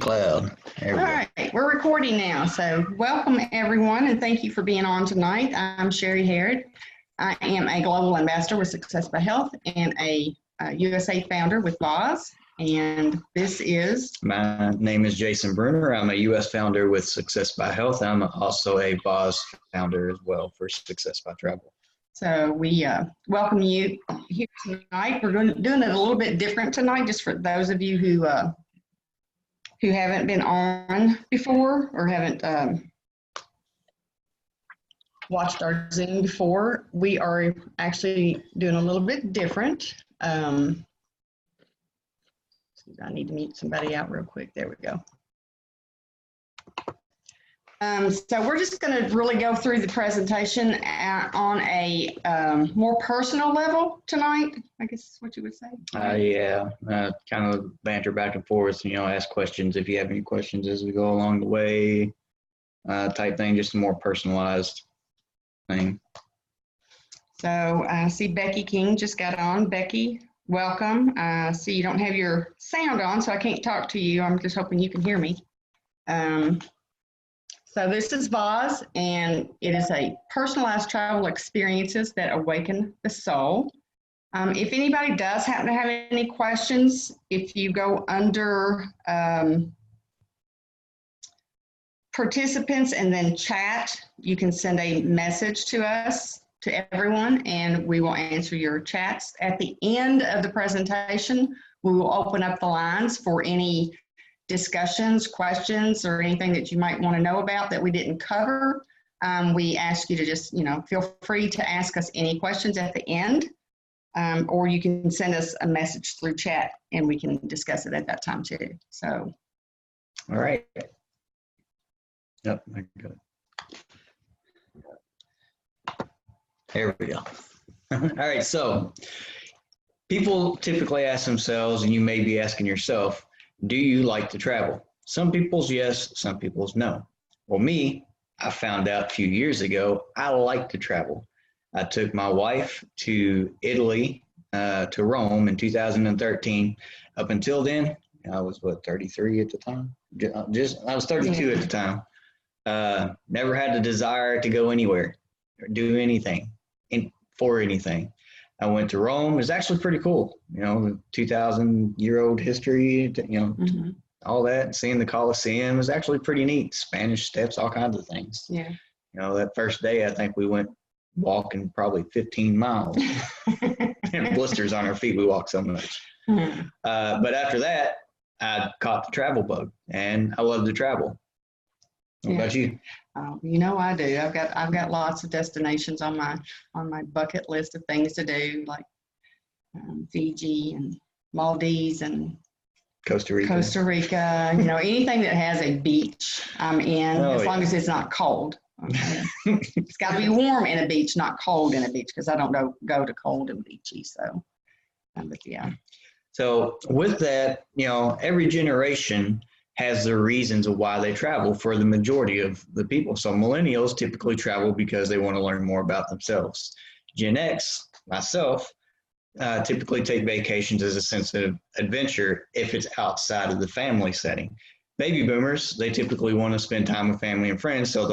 Cloud. There All we go. right, we're recording now. So welcome everyone and thank you for being on tonight. I'm Sherry Harrod. I am a global ambassador with Success by Health and a USA founder with VOZ. And this is... My name is Jason Bruner. I'm a U.S. founder with Success by Health. I'm also a VOZ founder as well for Success by Travel. So we welcome you here tonight. We're doing it a little bit different tonight, just for those of you who haven't been on before or haven't watched our Zoom before. We are actually doing a little bit different. I need to mute somebody out real quick. There we go. So we're just going to really go through the presentation on a more personal level tonight, I guess is what you would say. Yeah, kind of banter back and forth, ask questions if you have any questions as we go along the way, type thing, just a more personalized thing. So I see Becky King just got on. Becky, welcome. I see you don't have your sound on, so I can't talk to you. I'm just hoping you can hear me. So this is VOZ, and it is a personalized travel experiences that awaken the soul. If anybody does happen to have any questions, if you go under participants and then chat, you can send a message to us, to everyone, and we will answer your chats. At the end of the presentation, we will open up the lines for any discussions, questions, or anything that you might want to know about that we didn't cover. We ask you to just, feel free to ask us any questions at the end, or you can send us a message through chat and we can discuss it at that time too. So. All right. Yep, I got it. There we go. All right, so people typically ask themselves, and you may be asking yourself, do you like to travel? Some people's yes, some people's no. Well, me, I found out a few years ago, I like to travel. I took my wife to Italy, to Rome in 2013. Up until then, I was 33 at the time? I was 32 at the time. Never had the desire to go anywhere or do anything for anything. I went to Rome. It was actually pretty cool. 2,000-year-old history, all that, seeing the Colosseum was actually pretty neat. Spanish Steps, all kinds of things. Yeah. That first day, I think we went walking probably 15 miles. And blisters on our feet, we walked so much. But after that, I caught the travel bug, and I love to travel. What about you? I do. I've got lots of destinations on my bucket list of things to do, like Fiji and Maldives and Costa Rica. Anything that has a beach, I'm in, as long as it's not cold. It's got to be warm in a beach, not cold in a beach, because I don't go to cold and beachy. So, but yeah. So with that, every generation has their reasons of why they travel for the majority of the people. So millennials typically travel because they want to learn more about themselves. Gen X, myself, typically take vacations as a sense of adventure if it's outside of the family setting. Baby boomers, they typically want to spend time with family and friends, so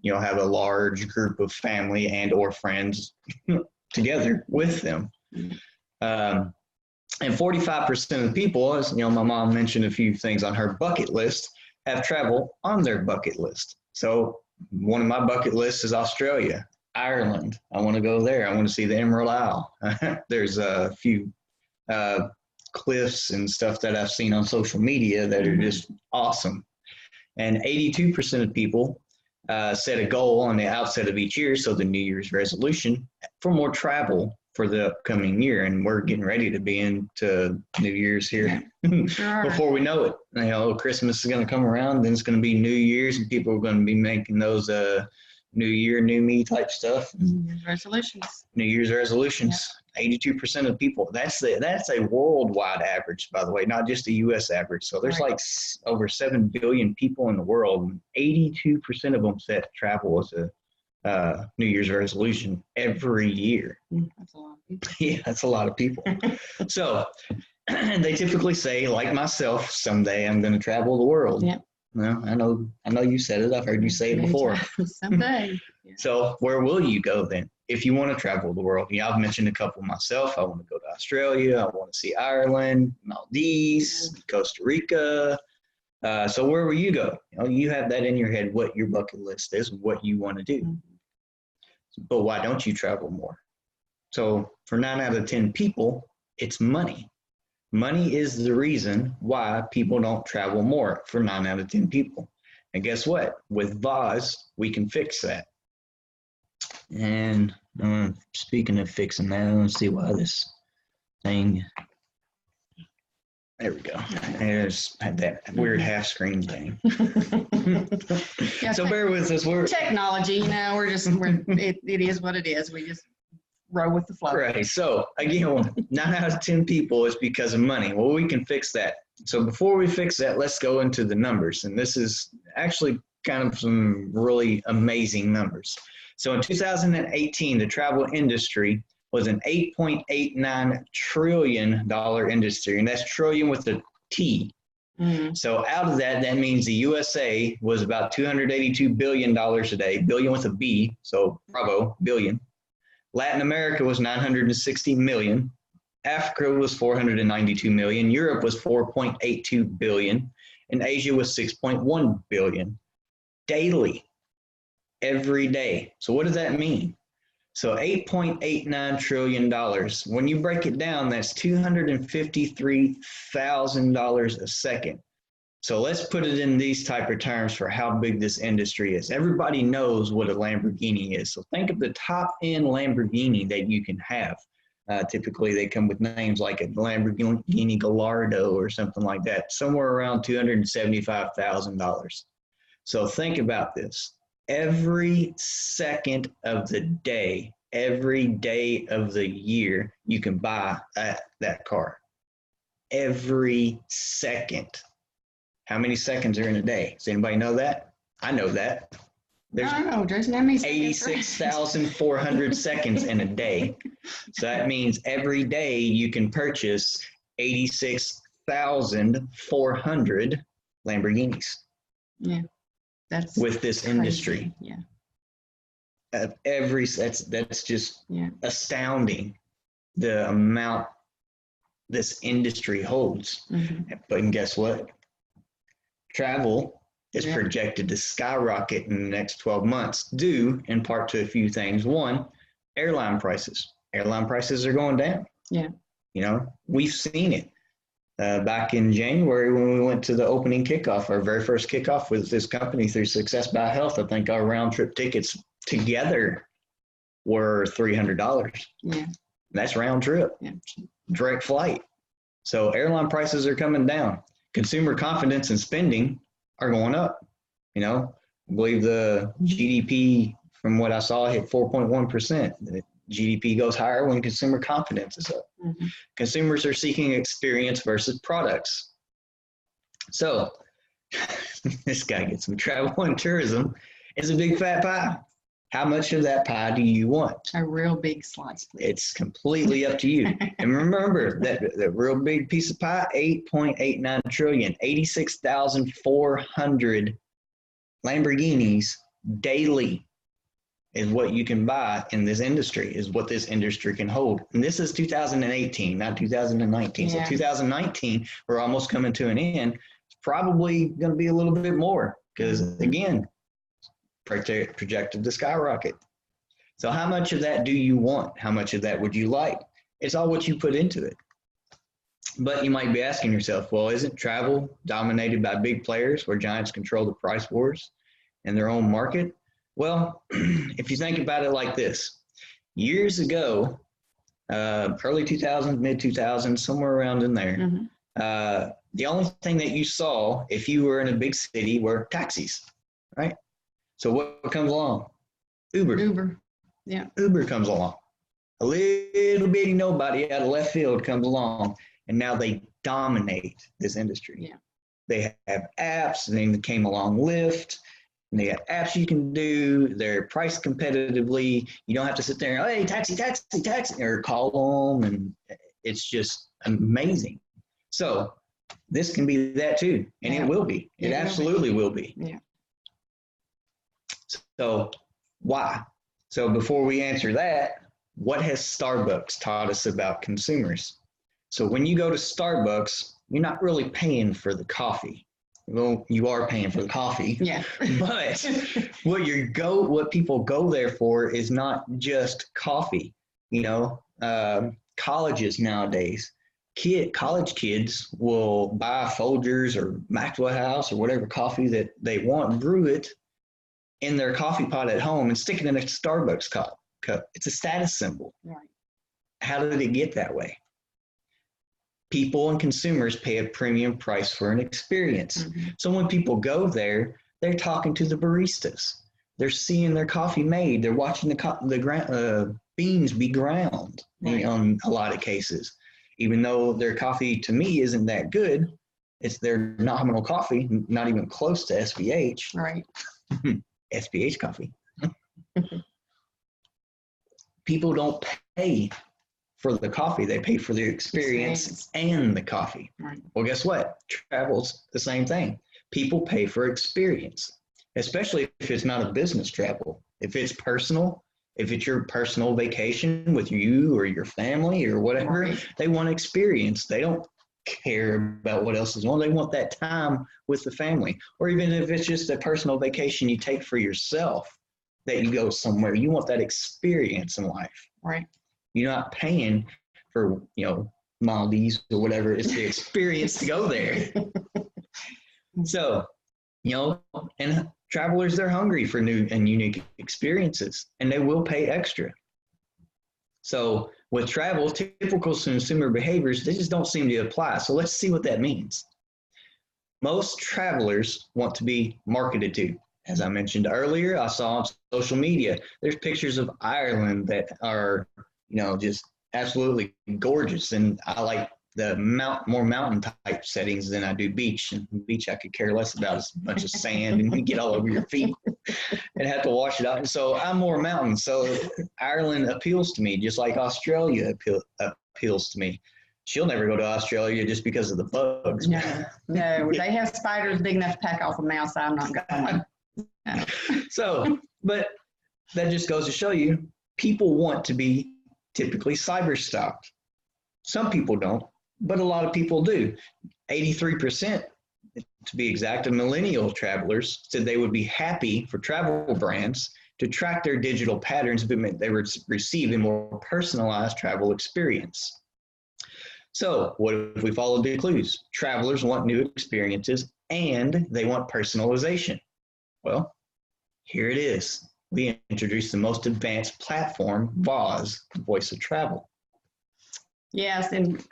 they'll have a large group of family and or friends together with them. And 45% of people, as my mom mentioned a few things on her bucket list, have travel on their bucket list. So one of my bucket lists is Australia, Ireland. I want to go there. I want to see the Emerald Isle. There's a few cliffs and stuff that I've seen on social media that are just awesome. And 82% of people set a goal on the outset of each year, so the New Year's resolution, for more travel for the upcoming year. And we're getting ready to be into New Year's here before we know it. Christmas is going to come around, then it's going to be New Year's, and people are going to be making those New Year, New Me type stuff. New Year's resolutions. 82% of people. That's a worldwide average, by the way, not just a U.S. average. So there's like over 7 billion people in the world. 82% of them set travel as a New Year's resolution every year. That's a lot of people. Yeah, that's a lot of people. So they typically say, like myself, someday I'm going to travel the world. Yep. Well, I know you said it. I've heard you say it before. Someday. Yeah. So where will you go then? If you want to travel the world, I've mentioned a couple myself. I want to go to Australia. I want to see Ireland, Maldives, Costa Rica. So where will you go? You have that in your head, what your bucket list is, what you want to do. Mm-hmm. But why don't you travel more? So for 9 out of 10 people, it's money. Money is the reason why people don't travel more for 9 out of 10 people. And guess what? With VOZ, we can fix that. And speaking of fixing that, let's see why this thing. There we go. I just had that weird half screen thing. Yeah, so bear with us. We're technology, it is what it is. We just roll with the flow. Right. So again, 9 out of 10 people is because of money. Well, we can fix that. So before we fix that, let's go into the numbers. And this is actually kind of some really amazing numbers. So in 2018, the travel industry was an $8.89 trillion industry, and that's trillion with a T. Mm-hmm. So out of that, that means the USA was about $282 billion a day, billion with a B, so bravo, billion. Latin America was 960 million. Africa was 492 million. Europe was 4.82 billion. And Asia was 6.1 billion daily, every day. So what does that mean? So $8.89 trillion. When you break it down, that's $253,000 a second. So let's put it in these type of terms for how big this industry is. Everybody knows what a Lamborghini is. So think of the top end Lamborghini that you can have. Typically they come with names like a Lamborghini Gallardo or something like that, somewhere around $275,000. So think about this. Every second of the day, every day of the year, you can buy that car. Every second. How many seconds are in a day? Does anybody know that? I know that. There's 86,400 seconds in a day. So that means every day you can purchase 86,400 Lamborghinis. Yeah. That's with this crazy industry. Yeah. That's just astounding, the amount this industry holds. Mm-hmm. But guess what? Travel is projected to skyrocket in the next 12 months, due in part to a few things. One, airline prices. Airline prices are going down. Yeah. We've seen it. Back in January when we went to the opening kickoff, our very first kickoff with this company through Success by Health, I think our round trip tickets together were $300. Yeah. That's round trip. Yeah. Direct flight. So airline prices are coming down. Consumer confidence and spending are going up. I believe the GDP, from what I saw, hit 4.1%. The GDP goes higher when consumer confidence is up. Mm-hmm. Consumers are seeking experience versus products. So this guy gets some travel and tourism. It's a big fat pie. How much of that pie do you want? A real big slice, please. It's completely up to you. And remember that real big piece of pie, 8.89 trillion, 86,400 Lamborghinis daily is what you can buy in this industry, is what this industry can hold. And this is 2018, not 2019. Yeah. So 2019, we're almost coming to an end. It's probably going to be a little bit more because, again, projected to skyrocket. So how much of that do you want? How much of that would you like? It's all what you put into it. But you might be asking yourself, well, isn't travel dominated by big players where giants control the price wars in their own market? Well, if you think about it like this, years ago, early 2000s, mid 2000s, somewhere around in there, mm-hmm. The only thing that you saw if you were in a big city were taxis, right? So what comes along? Uber. Yeah. Uber comes along. A little bitty nobody out of left field comes along, and now they dominate this industry. Yeah. They have apps, and then came along Lyft, and they have apps you can do. They're priced competitively. You don't have to sit there and, hey, taxi, or call them, and it's just amazing. So this can be that too, and it will be. It absolutely will be. Yeah. So why? So before we answer that, what has Starbucks taught us about consumers? So when you go to Starbucks, you're not really paying for the coffee. Well, you are paying for the coffee. Yeah. But what people go there for is not just coffee. You know, colleges nowadays, college kids will buy Folgers or Maxwell House or whatever coffee that they want, brew it in their coffee pot at home and stick it in a Starbucks cup. It's a status symbol. Right. How did it get that way? People and consumers pay a premium price for an experience. Mm-hmm. So when people go there, they're talking to the baristas. They're seeing their coffee made. They're watching the beans be ground. Right. In a lot of cases. Even though their coffee, to me, isn't that good, it's their nominal coffee, not even close to SBH. Right. SBH coffee. People don't pay for the coffee. They pay for the experience and the coffee. Right. Well, guess what? Travel's the same thing. People pay for experience, especially if it's not a business travel. If it's personal, if it's your personal vacation with you or your family or whatever, right. They want experience. They don't care about what else is on. They want that time with the family. Or even if it's just a personal vacation you take for yourself, that you go somewhere, you want that experience in life. Right. You're not paying for, Maldives or whatever. It's the experience to go there. So, and travelers, they're hungry for new and unique experiences, and they will pay extra. So with travel, typical consumer behaviors, they just don't seem to apply. So let's see what that means. Most travelers want to be marketed to. As I mentioned earlier, I saw on social media, there's pictures of Ireland that are, just absolutely gorgeous. And I like the more mountain type settings than I do beach. And beach I could care less about. It's a bunch of sand and you get all over your feet and have to wash it out. And so I'm more mountain. So Ireland appeals to me, just like Australia appeals to me. She'll never go to Australia just because of the bugs. No, they have spiders big enough to pack off a mouse. I'm not going. No. So, but that just goes to show you, people want to be typically cyber stalked. Some people don't, but a lot of people do. 83%, to be exact, of millennial travelers said they would be happy for travel brands to track their digital patterns if it meant they would receive a more personalized travel experience. So what if we follow the clues? Travelers want new experiences and they want personalization. Well, here it is. We introduced the most advanced platform, VOZ, Voice of Travel. Yes, and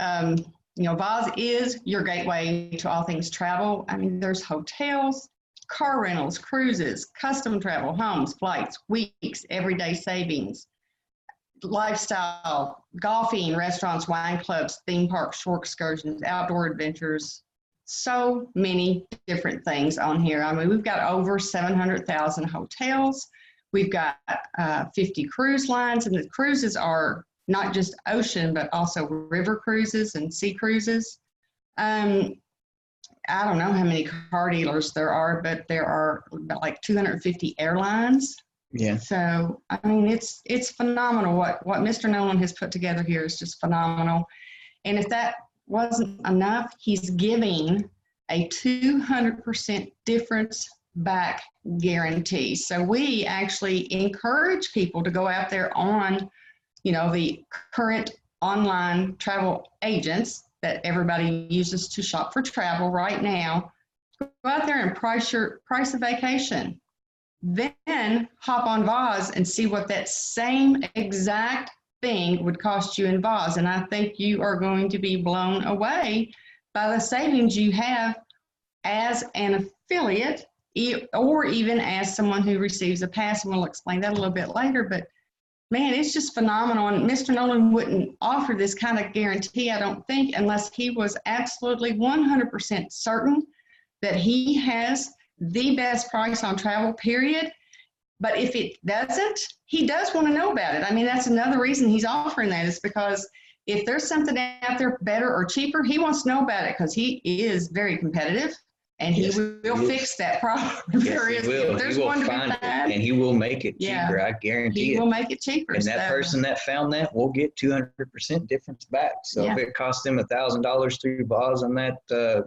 VOZ is your gateway to all things travel. I mean, there's hotels, car rentals, cruises, custom travel, homes, flights, weeks, everyday savings, lifestyle, golfing, restaurants, wine clubs, theme parks, shore excursions, outdoor adventures. So many different things on here. I mean, we've got over 700,000 hotels. We've got 50 cruise lines, and the cruises are not just ocean, but also river cruises and sea cruises. I don't know how many car dealers there are, but there are about like 250 airlines. Yeah. So, I mean, it's phenomenal. What Mr. Nolan has put together here is just phenomenal. And if that wasn't enough, he's giving a 200% difference back guarantee. So we actually encourage people to go out there on, the current online travel agents that everybody uses to shop for travel right now. Go out there and price a vacation. Then hop on VOZ and see what that same exact thing would cost you in VOZ. And I think you are going to be blown away by the savings you have as an affiliate or even as someone who receives a pass. And we'll explain that a little bit later, but man, it's just phenomenal. And Mr. Nolan wouldn't offer this kind of guarantee, I don't think, unless he was absolutely 100% certain that he has the best price on travel, period. But if it doesn't, he does want to know about it. I mean, that's another reason he's offering that, is because if there's something out there better or cheaper, he wants to know about it because he is very competitive and he will fix that problem. Yes, he will. He will find it and he will make it cheaper. I guarantee it. He will make it cheaper. And that person that found that will get 200% difference back. So if it cost them $1,000 through VOZ on that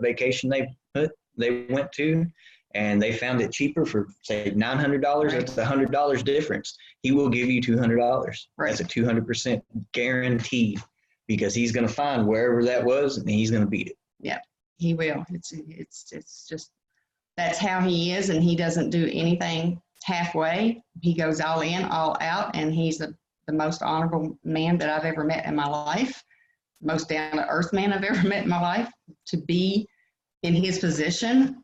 vacation they went to, and they found it cheaper for say $900, that's $100 difference. He will give you $200. That's a 200% guarantee because he's going to find wherever that was and he's going to beat it. Yeah, he will. It's just, that's how he is, and he doesn't do anything halfway. He goes all in, all out, and he's the most honorable man that I've ever met in my life, most down-to-earth man I've ever met in my life. To be in his position,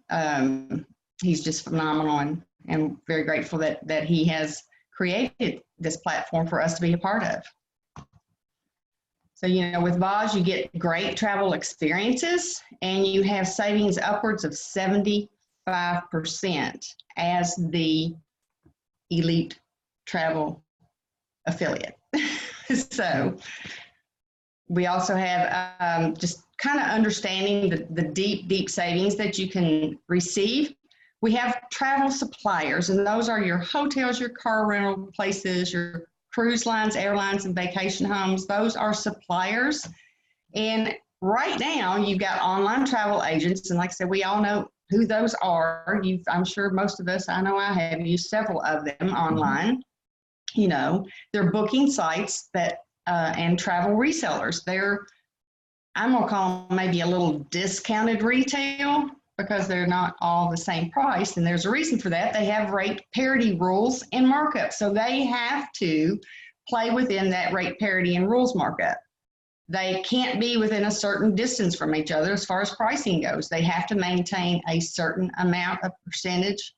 he's just phenomenal, and very grateful that he has created this platform for us to be a part of. So, with VOZ, you get great travel experiences, and you have savings upwards of 75% as the elite travel affiliate. So we also have just kind of understanding the deep savings that you can receive. We have travel suppliers, and those are your hotels, your car rental places, your cruise lines, airlines, and vacation homes. Those are suppliers. And right now, you've got online travel agents, and like I said, we all know who those are. I'm sure most of us, I know I have used several of them online. They're booking sites that and travel resellers. I'm gonna call them maybe a little discounted retail because they're not all the same price, and there's a reason for that. They have rate parity rules and markup, so they have to play within that rate parity and rules markup. They can't be within a certain distance from each other as far as pricing goes. They have to maintain a certain amount of percentage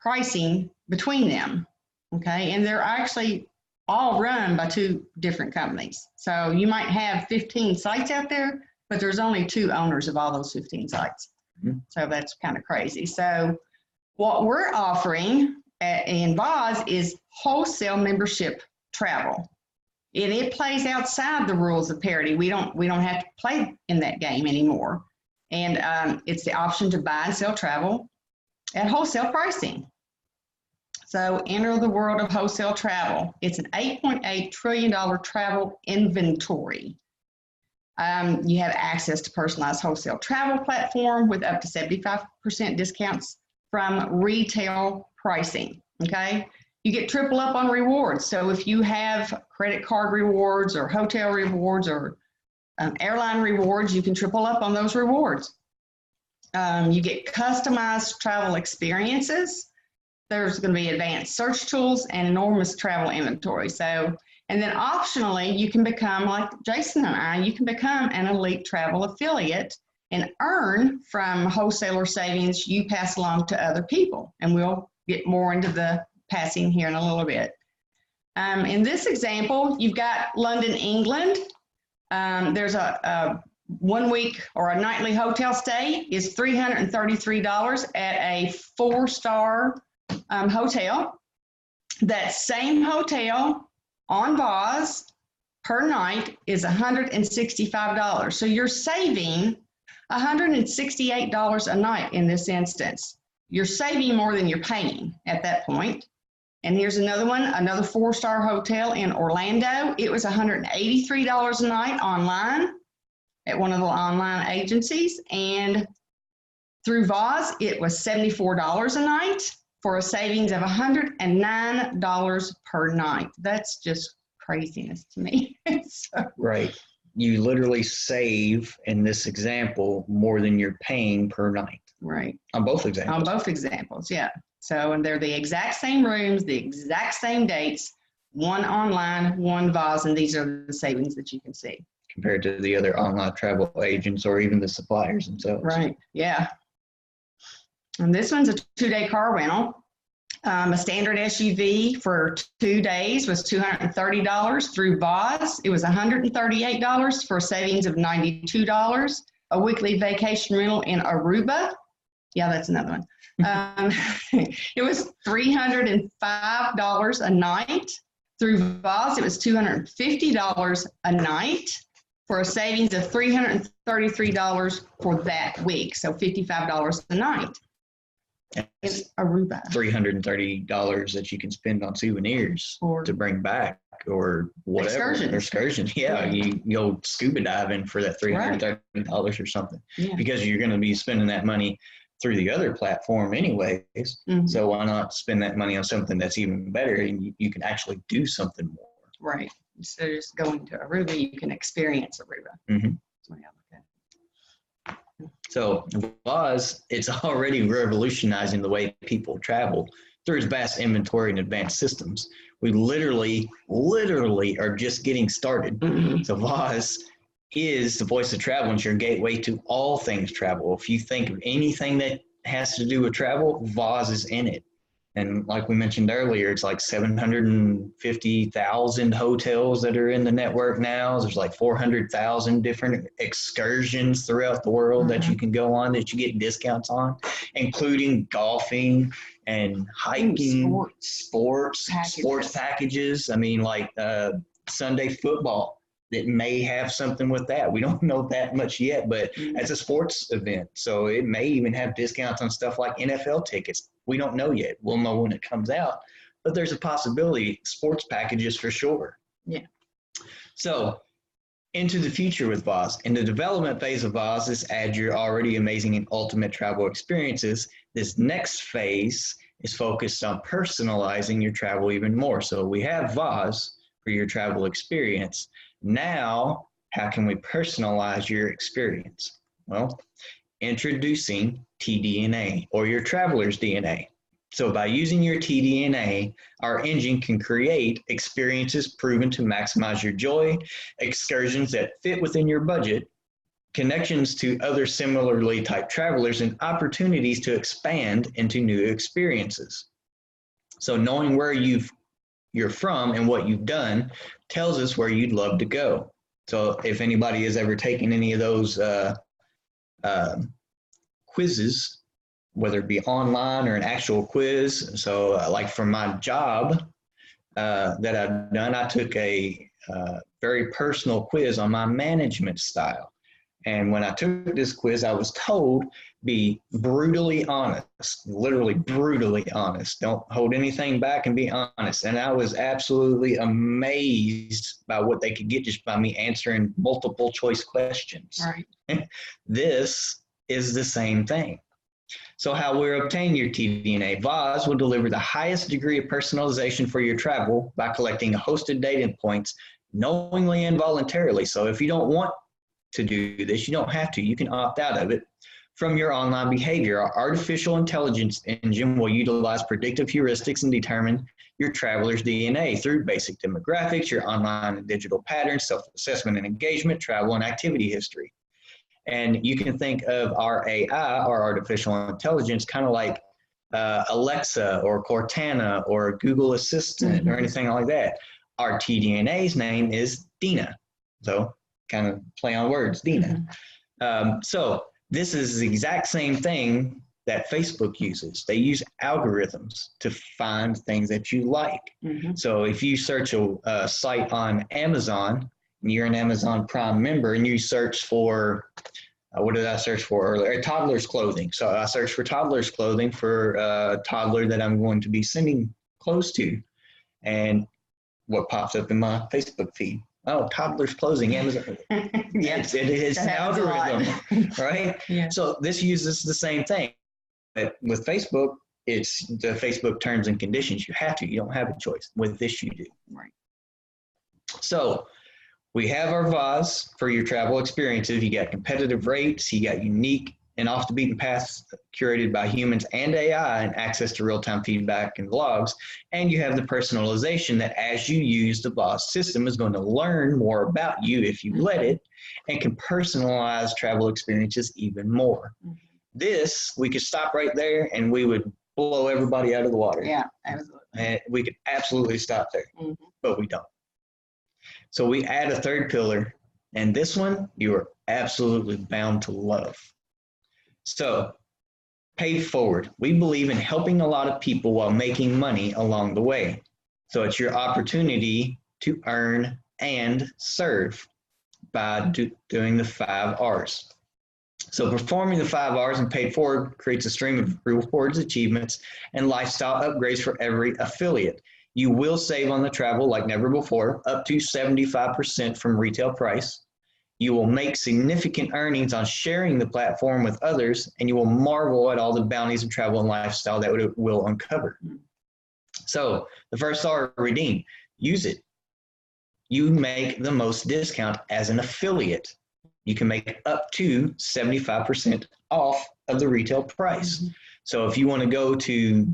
pricing between them, okay? And they're actually all run by two different companies. So you might have 15 sites out there, but there's only 2 owners of all those 15 sites. Mm-hmm. So that's kind of crazy. So what we're offering in VOZ is wholesale membership travel. And it plays outside the rules of parity. We don't have to play in that game anymore. And it's the option to buy and sell travel at wholesale pricing. So enter the world of wholesale travel. It's an $8.8 trillion travel inventory. You have access to personalized wholesale travel platform with up to 75% discounts from retail pricing, okay? You get triple up on rewards. So if you have credit card rewards or hotel rewards or airline rewards, you can triple up on those rewards. You get customized travel experiences. There's going to be advanced search tools and enormous travel inventory. So, and then optionally, you can become, like Jason and I, you can become an elite travel affiliate and earn from wholesaler savings you pass along to other people. And we'll get more into the passing here in a little bit. In this example, you've got London, England. There's a 1 week or a nightly hotel stay is $333 at a 4-star hotel. That same hotel on VOZ per night is $165. So you're saving $168 a night in this instance. You're saving more than you're paying at that point. And here's another one, another 4-star hotel in Orlando. It was $183 a night online at one of the online agencies. And through VOZ, it was $74 a night for a savings of $109 per night. That's just craziness to me. So, right. You literally save, in this example, more than you're paying per night. Right. On both examples. On both examples, yeah. So, and they're the exact same rooms, the exact same dates, one online, one VOZ, and these are the savings that you can see. Compared to the other online travel agents or even the suppliers themselves. Right, yeah. And this one's a 2-day car rental. A standard SUV for 2 days was $230 through VOZ. It was $138 for a savings of $92. A weekly vacation rental in Aruba. Yeah, that's another one. It was $305 a night Through VOZ, it was $250 a night for a savings of $333 for that week. So $55 a night in Aruba. $330 that you can spend on souvenirs to bring back or whatever. Excursions. Yeah, you go scuba diving for that $330 or something, because you're going to be spending that money through the other platform anyways. So why not spend that money on something that's even better and you can actually do something more. Right. Instead of just going to Aruba, you can experience Aruba. So VOZ, it's already revolutionizing the way people travel through its vast inventory and advanced systems. We literally are just getting started. So VOZ is the voice of travel and your gateway to all things travel. If you think of anything that has to do with travel, VOZ is in it. And like we mentioned earlier, it's like 750,000 hotels that are in the network now. There's like 400,000 different excursions throughout the world that you can go on that you get discounts on, including golfing and hiking, sports packages. I mean, like Sunday football that may have something with that. We don't know that much yet, but it's a sports event. So it may even have discounts on stuff like NFL tickets. We don't know yet. We'll know when it comes out, but there's a possibility, sports packages for sure. Yeah. So into the future with VOZ. In the development phase of VOZ, is add your already amazing and ultimate travel experiences. This next phase is focused on personalizing your travel even more. So we have VOZ for your travel experience. Now, how can we personalize your experience? Well, introducing TDNA, or your traveler's DNA. So by using your TDNA, our engine can create experiences proven to maximize your joy, excursions that fit within your budget, connections to other similarly typed travelers, and opportunities to expand into new experiences. So knowing where you're from and what you've done tells us where you'd love to go. So if anybody has ever taken any of those quizzes, whether it be online or an actual quiz. So like for my job that I've done, I took a very personal quiz on my management style. And when I took this quiz, I was told, be brutally honest, literally brutally honest. Don't hold anything back and be honest. And I was absolutely amazed by what they could get just by me answering multiple choice questions. Right. This is the same thing. So how we obtain your TDNA. VOZ will deliver the highest degree of personalization for your travel by collecting a host of data points knowingly and voluntarily. So if you don't want to do this, you don't have to. You can opt out of it from your online behavior. Our artificial intelligence engine will utilize predictive heuristics and determine your traveler's DNA through basic demographics, your online and digital patterns, self-assessment and engagement, travel and activity history. And you can think of our AI, our artificial intelligence, kind of like Alexa or Cortana or Google Assistant or anything like that. Our TDNA's name is Dina. So kind of play on words, Dina. So this is the exact same thing that Facebook uses. They use algorithms to find things that you like. So if you search a site on Amazon, and you're an Amazon Prime member, and you search for, what did I search for earlier? Toddler's clothing. So I searched for toddler's clothing for a toddler that I'm going to be sending clothes to. And what pops up in my Facebook feed? Oh, toddler's clothing, Amazon. Yes, it is an algorithm, right? Yeah. So this uses the same thing. But with Facebook, it's the Facebook terms and conditions. You have to. You don't have a choice. With this, you do. Right. So we have our VOZ for your travel experiences. You got competitive rates. You got unique and off the beaten paths curated by humans and AI, and access to real-time feedback and vlogs. And you have the personalization that as you use the VOZ system is going to learn more about you if you let it, and can personalize travel experiences even more. This, we could stop right there and we would blow everybody out of the water. Yeah, absolutely. And we could absolutely stop there, but we don't. So we add a third pillar, and this one you are absolutely bound to love. So, pay forward. We believe in helping a lot of people while making money along the way. So it's your opportunity to earn and serve by doing the 5 R's. So performing the 5 R's and paid forward creates a stream of rewards, achievements, and lifestyle upgrades for every affiliate. You will save on the travel like never before, up to 75% from retail price. You will make significant earnings on sharing the platform with others, and you will marvel at all the bounties of travel and lifestyle that it will uncover. So the first R, redeem. Use it. You make the most discount as an affiliate. You can make up to 75% off of the retail price. So if you want to go to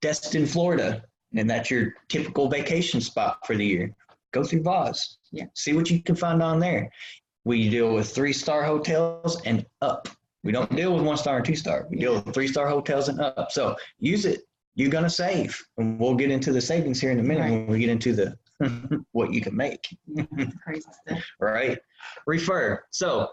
Destin, Florida, and that's your typical vacation spot for the year, go through VOZ. Yeah. See what you can find on there. We deal with 3-star hotels and up. We don't deal with 1-star and 2-star. We deal with 3-star hotels and up. So use it. You're going to save. And we'll get into the savings here in a minute when we get into the what you can make. Crazy stuff. Right? Refer. So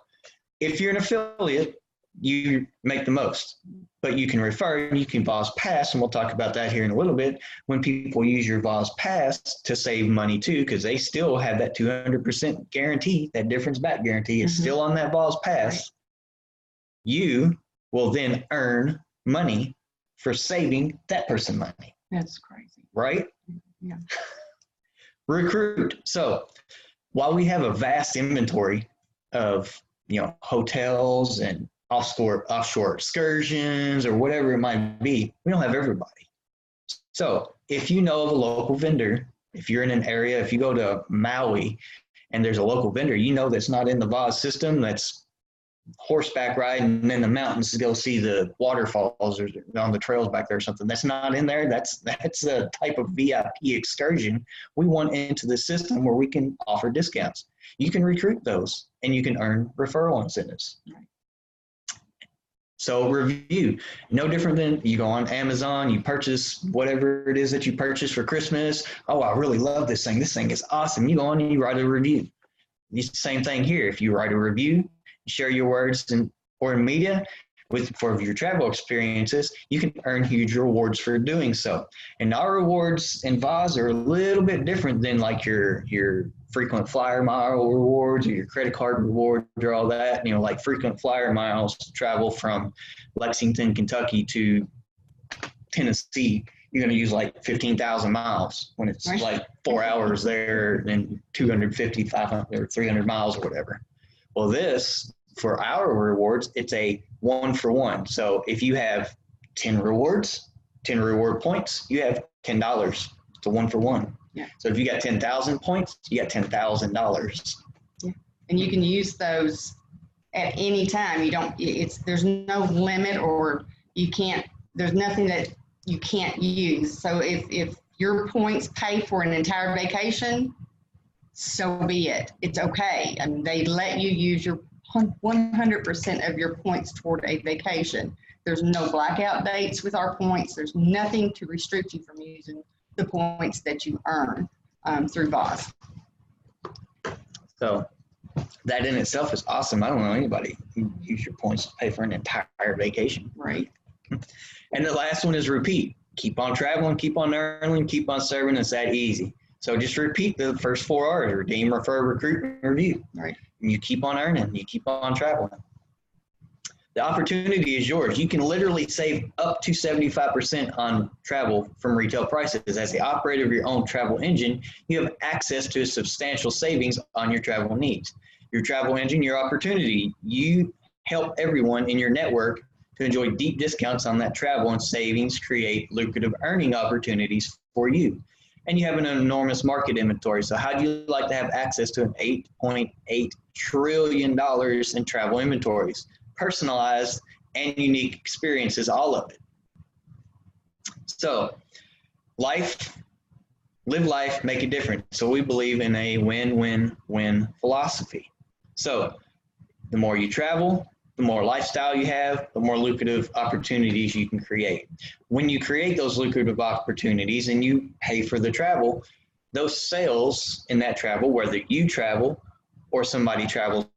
if you're an affiliate, you make the most. But you can refer, you can VOZ Pass, and we'll talk about that here in a little bit, when people use your VOZ Pass to save money too, because they still have that 200% guarantee, that difference back guarantee is still on that VOZ Pass. Right. You will then earn money for saving that person money. That's crazy. Right? Yeah. Recruit. So while we have a vast inventory of, hotels and offshore excursions or whatever it might be, we don't have everybody. So if you know of a local vendor, if you're in an area, if you go to Maui and there's a local vendor, that's not in the VOZ system, that's horseback riding in the mountains to go see the waterfalls or on the trails back there or something, that's not in there, that's a type of VIP excursion we want into the system where we can offer discounts. You can recruit those and you can earn referral incentives. So review, no different than you go on Amazon, you purchase whatever it is that you purchase for Christmas. Oh, I really love this thing. This thing is awesome. You go on and you write a review. It's the same thing here. If you write a review, share your words or in media for your travel experiences, you can earn huge rewards for doing so. And our rewards in VOZ are a little bit different than like your frequent flyer mile rewards or your credit card rewards or all that. Like frequent flyer miles to travel from Lexington, Kentucky to Tennessee, you're going to use like 15,000 miles when it's like 4 hours there and 250, 500 or 300 miles or whatever. Well, this, for our rewards, it's a 1-for-1. So if you have 10 rewards, 10 reward points, you have $10. It's a 1-for-1. Yeah. So if you got 10,000 points, you got $10,000. Yeah. And you can use those at any time. There's no limit, or there's nothing that you can't use. So if your points pay for an entire vacation, so be it. It's okay. And they let you use your 100% of your points toward a vacation. There's no blackout dates with our points. There's nothing to restrict you from using the points that you earn through VOZ. So that in itself is awesome. I don't know anybody who use your points to pay for an entire vacation. Right. And the last one is repeat. Keep on traveling, keep on earning, keep on serving. It's that easy. So just repeat the first 4 R's: redeem, refer, recruit, and review. Right. And you keep on earning, you keep on traveling. The opportunity is yours. You can literally save up to 75% on travel from retail prices. As the operator of your own travel engine, you have access to substantial savings on your travel needs. Your travel engine, your opportunity. You help everyone in your network to enjoy deep discounts on that travel, and savings create lucrative earning opportunities for you. And you have an enormous market inventory. So how do you like to have access to an $8.8 trillion in travel inventories? Personalized and unique experiences, all of it. So live life, make a difference. So we believe in a win-win-win philosophy. So the more you travel, the more lifestyle you have, the more lucrative opportunities you can create. When you create those lucrative opportunities and you pay for the travel, those sales in that travel, whether you travel or somebody travels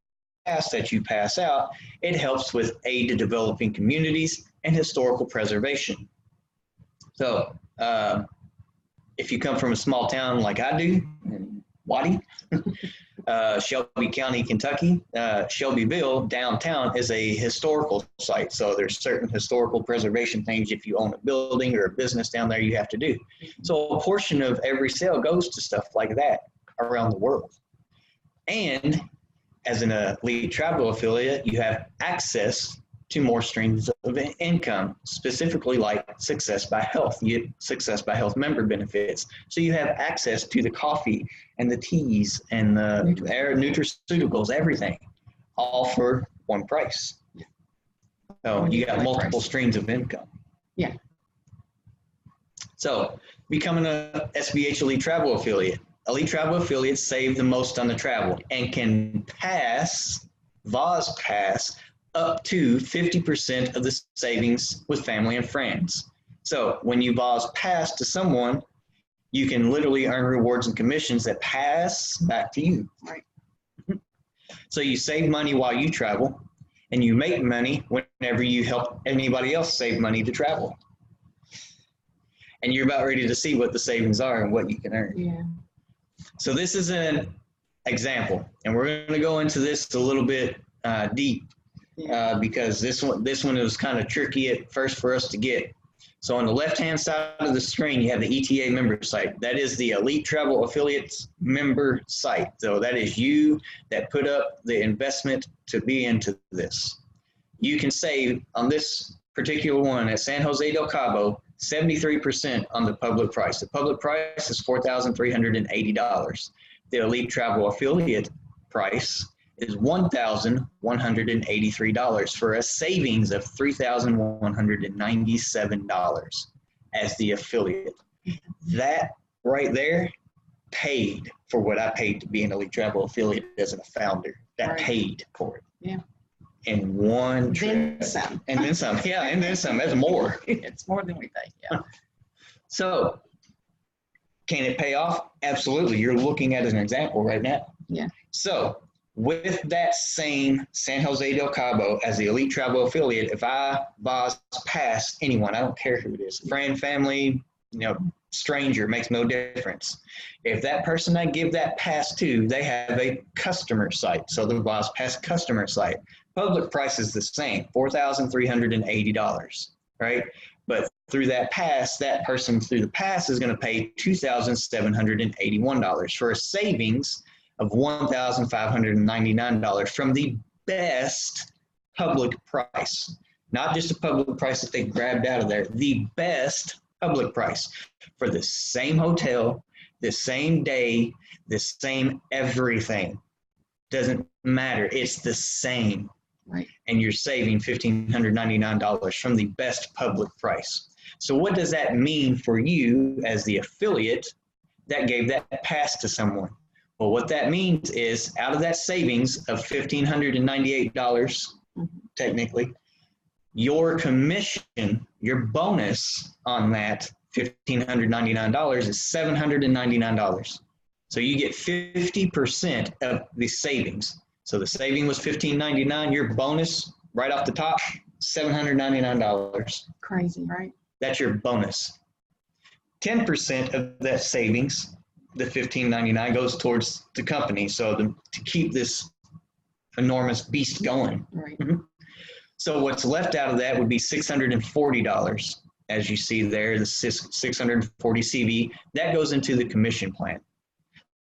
that you pass out, it helps with aid to developing communities and historical preservation. So if you come from a small town like I do, in Waddy, Shelby County, Kentucky, Shelbyville downtown is a historical site. So there's certain historical preservation things. If you own a building or a business down there, you have to do. So a portion of every sale goes to stuff like that around the world. And as an elite travel affiliate, you have access to more streams of income, specifically like Success by Health. You get Success by Health member benefits. So you have access to the coffee and the teas and the nutraceuticals, everything, all for one price. So you got multiple streams of income. Yeah. So becoming a SBH Elite Travel affiliate. Elite Travel affiliates save the most on the travel and can pass, VOZ pass, up to 50% of the savings with family and friends. So when you VOZ pass to someone, you can literally earn rewards and commissions that pass back to you. Right. So you save money while you travel, and you make money whenever you help anybody else save money to travel. And you're about ready to see what the savings are and what you can earn. Yeah. So this is an example, and we're going to go into this a little bit deep. Because this one was kind of tricky at first for us to get. So on the left-hand side of the screen, you have the ETA member site. That is the Elite Travel Affiliates member site. So that is you that put up the investment to be into this. You can save on this particular one at San Jose del Cabo, 73% on the public price. The public price is $4,380. The Elite Travel Affiliate price is $1,183 for a savings of $3,197 as the affiliate. That right there paid for what I paid to be an Elite Travel affiliate as a founder. That paid for it. Yeah. In one trip. Then some. And then some. Yeah, and then some. That's more. It's more than we pay. Yeah. So can it pay off? Absolutely. You're looking at an example right now. Yeah. So with that same San Jose del Cabo as the Elite Travel affiliate, if I VOZ pass anyone, I don't care who it is, friend, family, stranger, makes no difference. If that person I give that pass to, they have a customer site. So the VOZ pass customer site. Public price is the same, $4,380, right? But through that pass, that person through the pass is going to pay $2,781 for a savings of $1,599 from the best public price. Not just a public price that they grabbed out of there, the best public price for the same hotel, the same day, the same everything. Doesn't matter. It's the same. Right. And you're saving $1,599 from the best public price. So what does that mean for you as the affiliate that gave that pass to someone? Well, what that means is out of that savings of $1,598, technically, your commission, your bonus on that $1,599 is $799. So you get 50% of the savings. So the saving was $1,599. Your bonus right off the top, $799. Crazy, right? That's your bonus. 10% of that savings, the $1,599, goes towards the company. So to keep this enormous beast going. Right. So what's left out of that would be $640, as you see there, the 640 CV. That goes into the commission plan.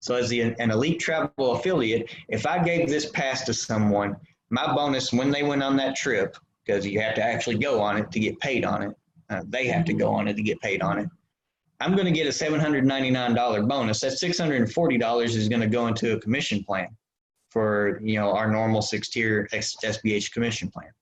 So as an Elite Travel affiliate, if I gave this pass to someone, my bonus when they went on that trip, because you have to actually go on it to get paid on it, they have to go on it to get paid on it, I'm going to get a $799 bonus. That $640 is going to go into a commission plan for our normal 6-tier SBH commission plan.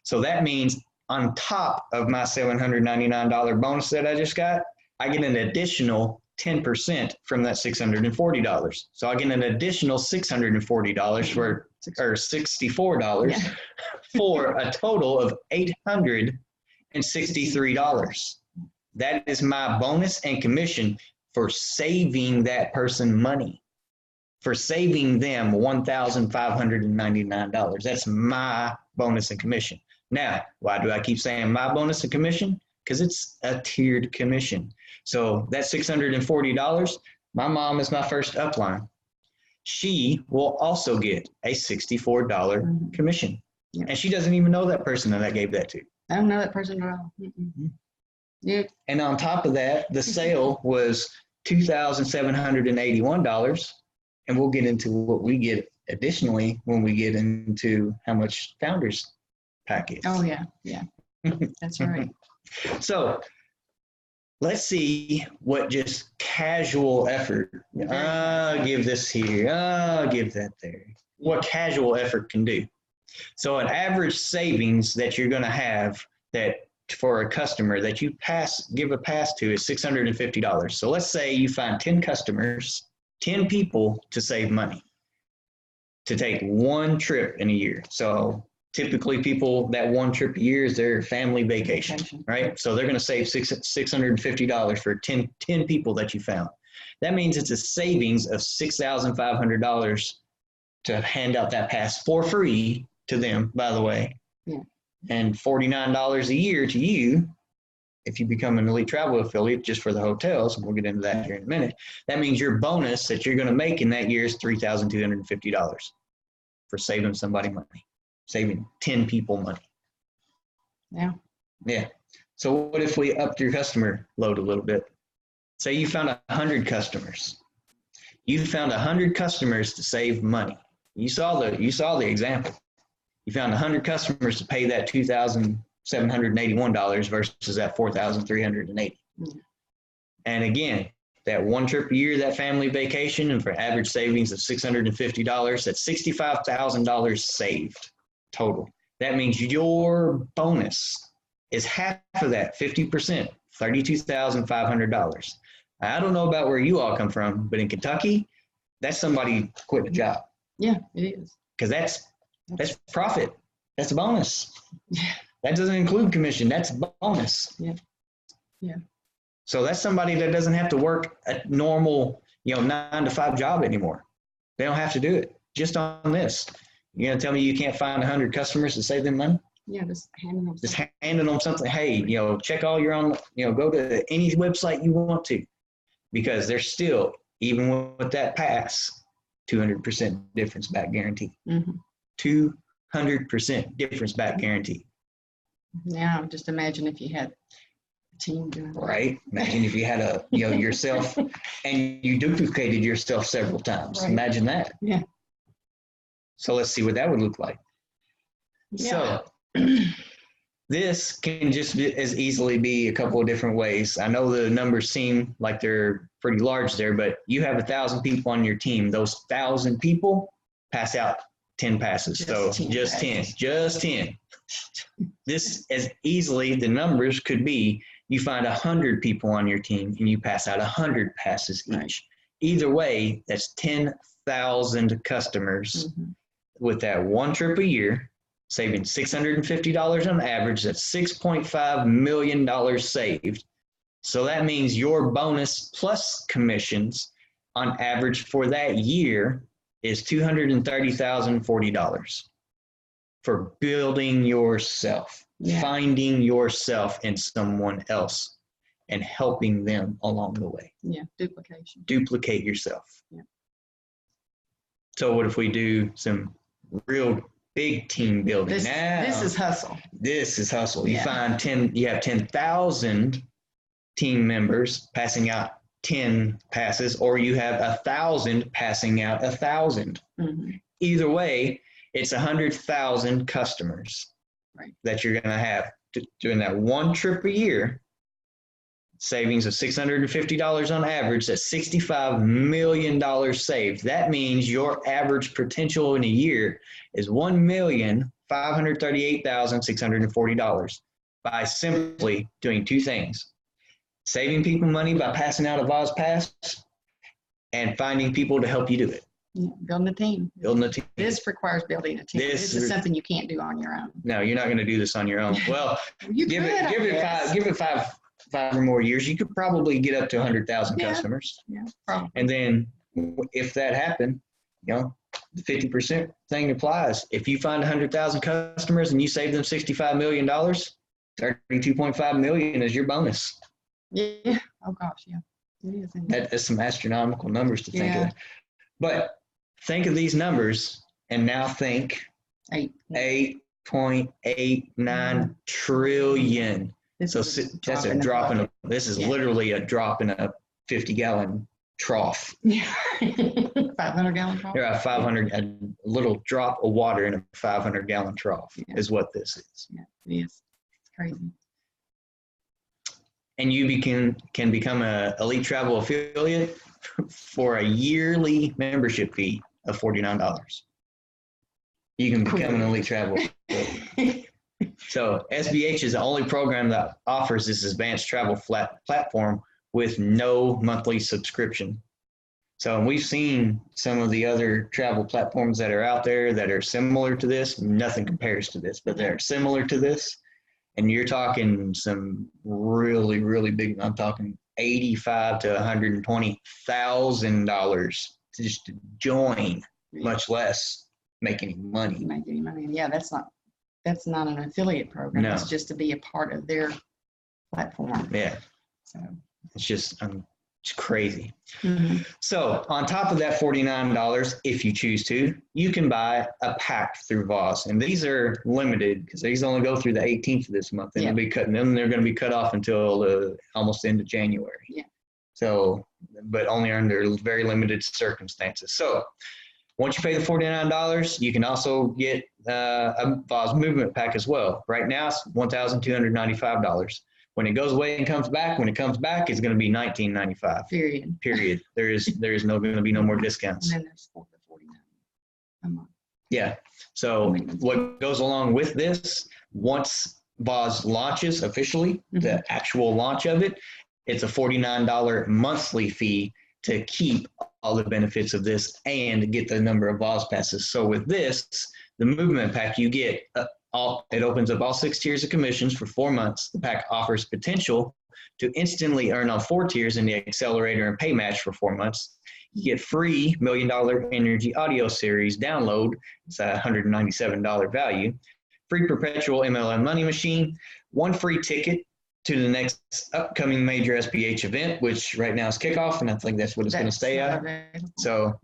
So that means on top of my $799 bonus that I just got, I get an additional 10% from that $640. So I get an additional $640 or $64 for a total of $863. That is my bonus and commission for saving that person money, for saving them $1,599. That's my bonus and commission. Now, why do I keep saying my bonus and commission? because it's a tiered commission. So that $640, my mom is my first upline. She will also get a $64 commission. Yeah. And she doesn't even know that person that I gave that to. I don't know that person at all. Yeah. And on top of that, the sale was $2,781. And we'll get into what we get additionally when we get into how much Founders Pack is. Oh, yeah. Yeah. That's right. So let's see what just casual effort. Give this here. Give that there. What casual effort can do. So an average savings that you're going to have that for a customer that you give a pass to is $650. So let's say you find 10 customers, 10 people to save money, to take one trip in a year. So typically people, that one trip a year is their family vacation, right? So they're going to save $650 for 10 people that you found. That means it's a savings of $6,500 to hand out that pass for free to them, by the way. Yeah. And $49 a year to you if you become an Elite Travel affiliate just for the hotels, and we'll get into that here in a minute. That means your bonus that you're going to make in that year is $3,250 for saving somebody money, saving 10 people money. Yeah. Yeah. So what if we upped your customer load a little bit? Say you found 100 customers. You found 100 customers to save money. You saw the example. You found 100 customers to pay that $2,781 versus that $4,380. Mm-hmm. And again, that one trip a year, that family vacation, and for average savings of $650, that's $65,000 saved total. That means your bonus is half of that, 50%, $32,500. I don't know about where you all come from, but in Kentucky, that's somebody quitting a job. Yeah, it is. Because that's profit. That's a bonus. Yeah. That doesn't include commission. That's bonus. Yeah. Yeah. So that's somebody that doesn't have to work a normal, 9-to-5 job anymore. They don't have to do it just on this. You're going to tell me you can't find 100 customers to save them money? Yeah, just handing them something. Just handing them something. Hey, check all your own, go to any website you want to, because there's still, even with that pass, 200% difference back guarantee. Mm-hmm. 200% difference back guarantee. Now, just imagine if you had a team doing that. Right. Imagine if you had yourself and you duplicated yourself several times. Right. Imagine that. Yeah. So let's see what that would look like. Yeah. So this can just as easily be a couple of different ways. I know the numbers seem like they're pretty large there, but you have 1,000 people on your team. Those 1,000 people pass out 10 passes. Just 10. This as easily, the numbers could be, you find 100 people on your team and you pass out 100 passes each. Right. Either way, that's 10,000 customers with that one trip a year, saving $650 on average. That's $6.5 million saved. So that means your bonus plus commissions on average for that year is $230,040 for building yourself, finding yourself in someone else and helping them along the way. Yeah, duplication. Duplicate yourself. Yeah. So what if we do some real big team building? This is hustle. This is hustle. You have 10,000 team members passing out 10 passes, or you have 1,000 passing out 1,000. Mm-hmm. Either way, it's 100,000 customers that you're going to have doing that one trip a year. Savings of $650 on average. That's $65 million saved. That means your average potential in a year is $1,538,640 by simply doing two things: saving people money by passing out a VOZ pass, and finding people to help you do it. Yeah, building a team. This requires building a team. This is something you can't do on your own. No, you're not going to do this on your own. Well, give it five or more years, you could probably get up to 100,000 customers. Yeah, probably. And then if that happened, the 50% thing applies. If you find 100,000 customers and you save them $65 million, 32.5 million is your bonus. Yeah. Oh gosh, yeah. It is. That's some astronomical numbers to think of. But think of these numbers and now think 8.89 trillion. So that's a drop in a, this is literally a drop in a 50-gallon trough. Yeah. 500-gallon trough. Yeah, a little drop of water in a 500-gallon trough is what this is. Yeah, it is. It's crazy. And you can become an Elite Travel affiliate for a yearly membership fee of $49. You can become an Elite Travel affiliate. So SBH is the only program that offers this advanced travel platform with no monthly subscription. So we've seen some of the other travel platforms that are out there that are similar to this. Nothing compares to this, but they're similar to this. And you're talking some really, really big, I'm talking $85,000 to $120,000 just to join, much less make any money. Make any money. Yeah, that's not an affiliate program. No. It's just to be a part of their platform. Yeah. So it's just it's crazy. Mm-hmm. So on top of that $49, if you choose to, you can buy a pack through VOZ. And these are limited because these only go through the 18th of this month. And they'll be cutting them. They're going to be cut off until the almost end of January. Yeah. So, but only under very limited circumstances. So once you pay the $49, you can also get a VOZ movement pack as well. Right now it's $1,295. When it goes away and comes back, it's going to be $19.95. Period. There is going to be no more discounts. And then there's the $49 a month. Yeah. So what goes along with this, once VOZ launches officially, the actual launch of it, it's a $49 monthly fee to keep all the benefits of this and get the number of VOZ passes. So with this, the movement pack, you get it opens up all 6 tiers of commissions for 4 months. The pack offers potential to instantly earn on 4 tiers in the accelerator and pay match for 4 months. You get free $1 Million Energy audio series download. It's a $197 value. Free perpetual MLM money machine. 1 free ticket to the next upcoming major SBH event, which right now is Kickoff, and I think that's what it's going to stay at. So.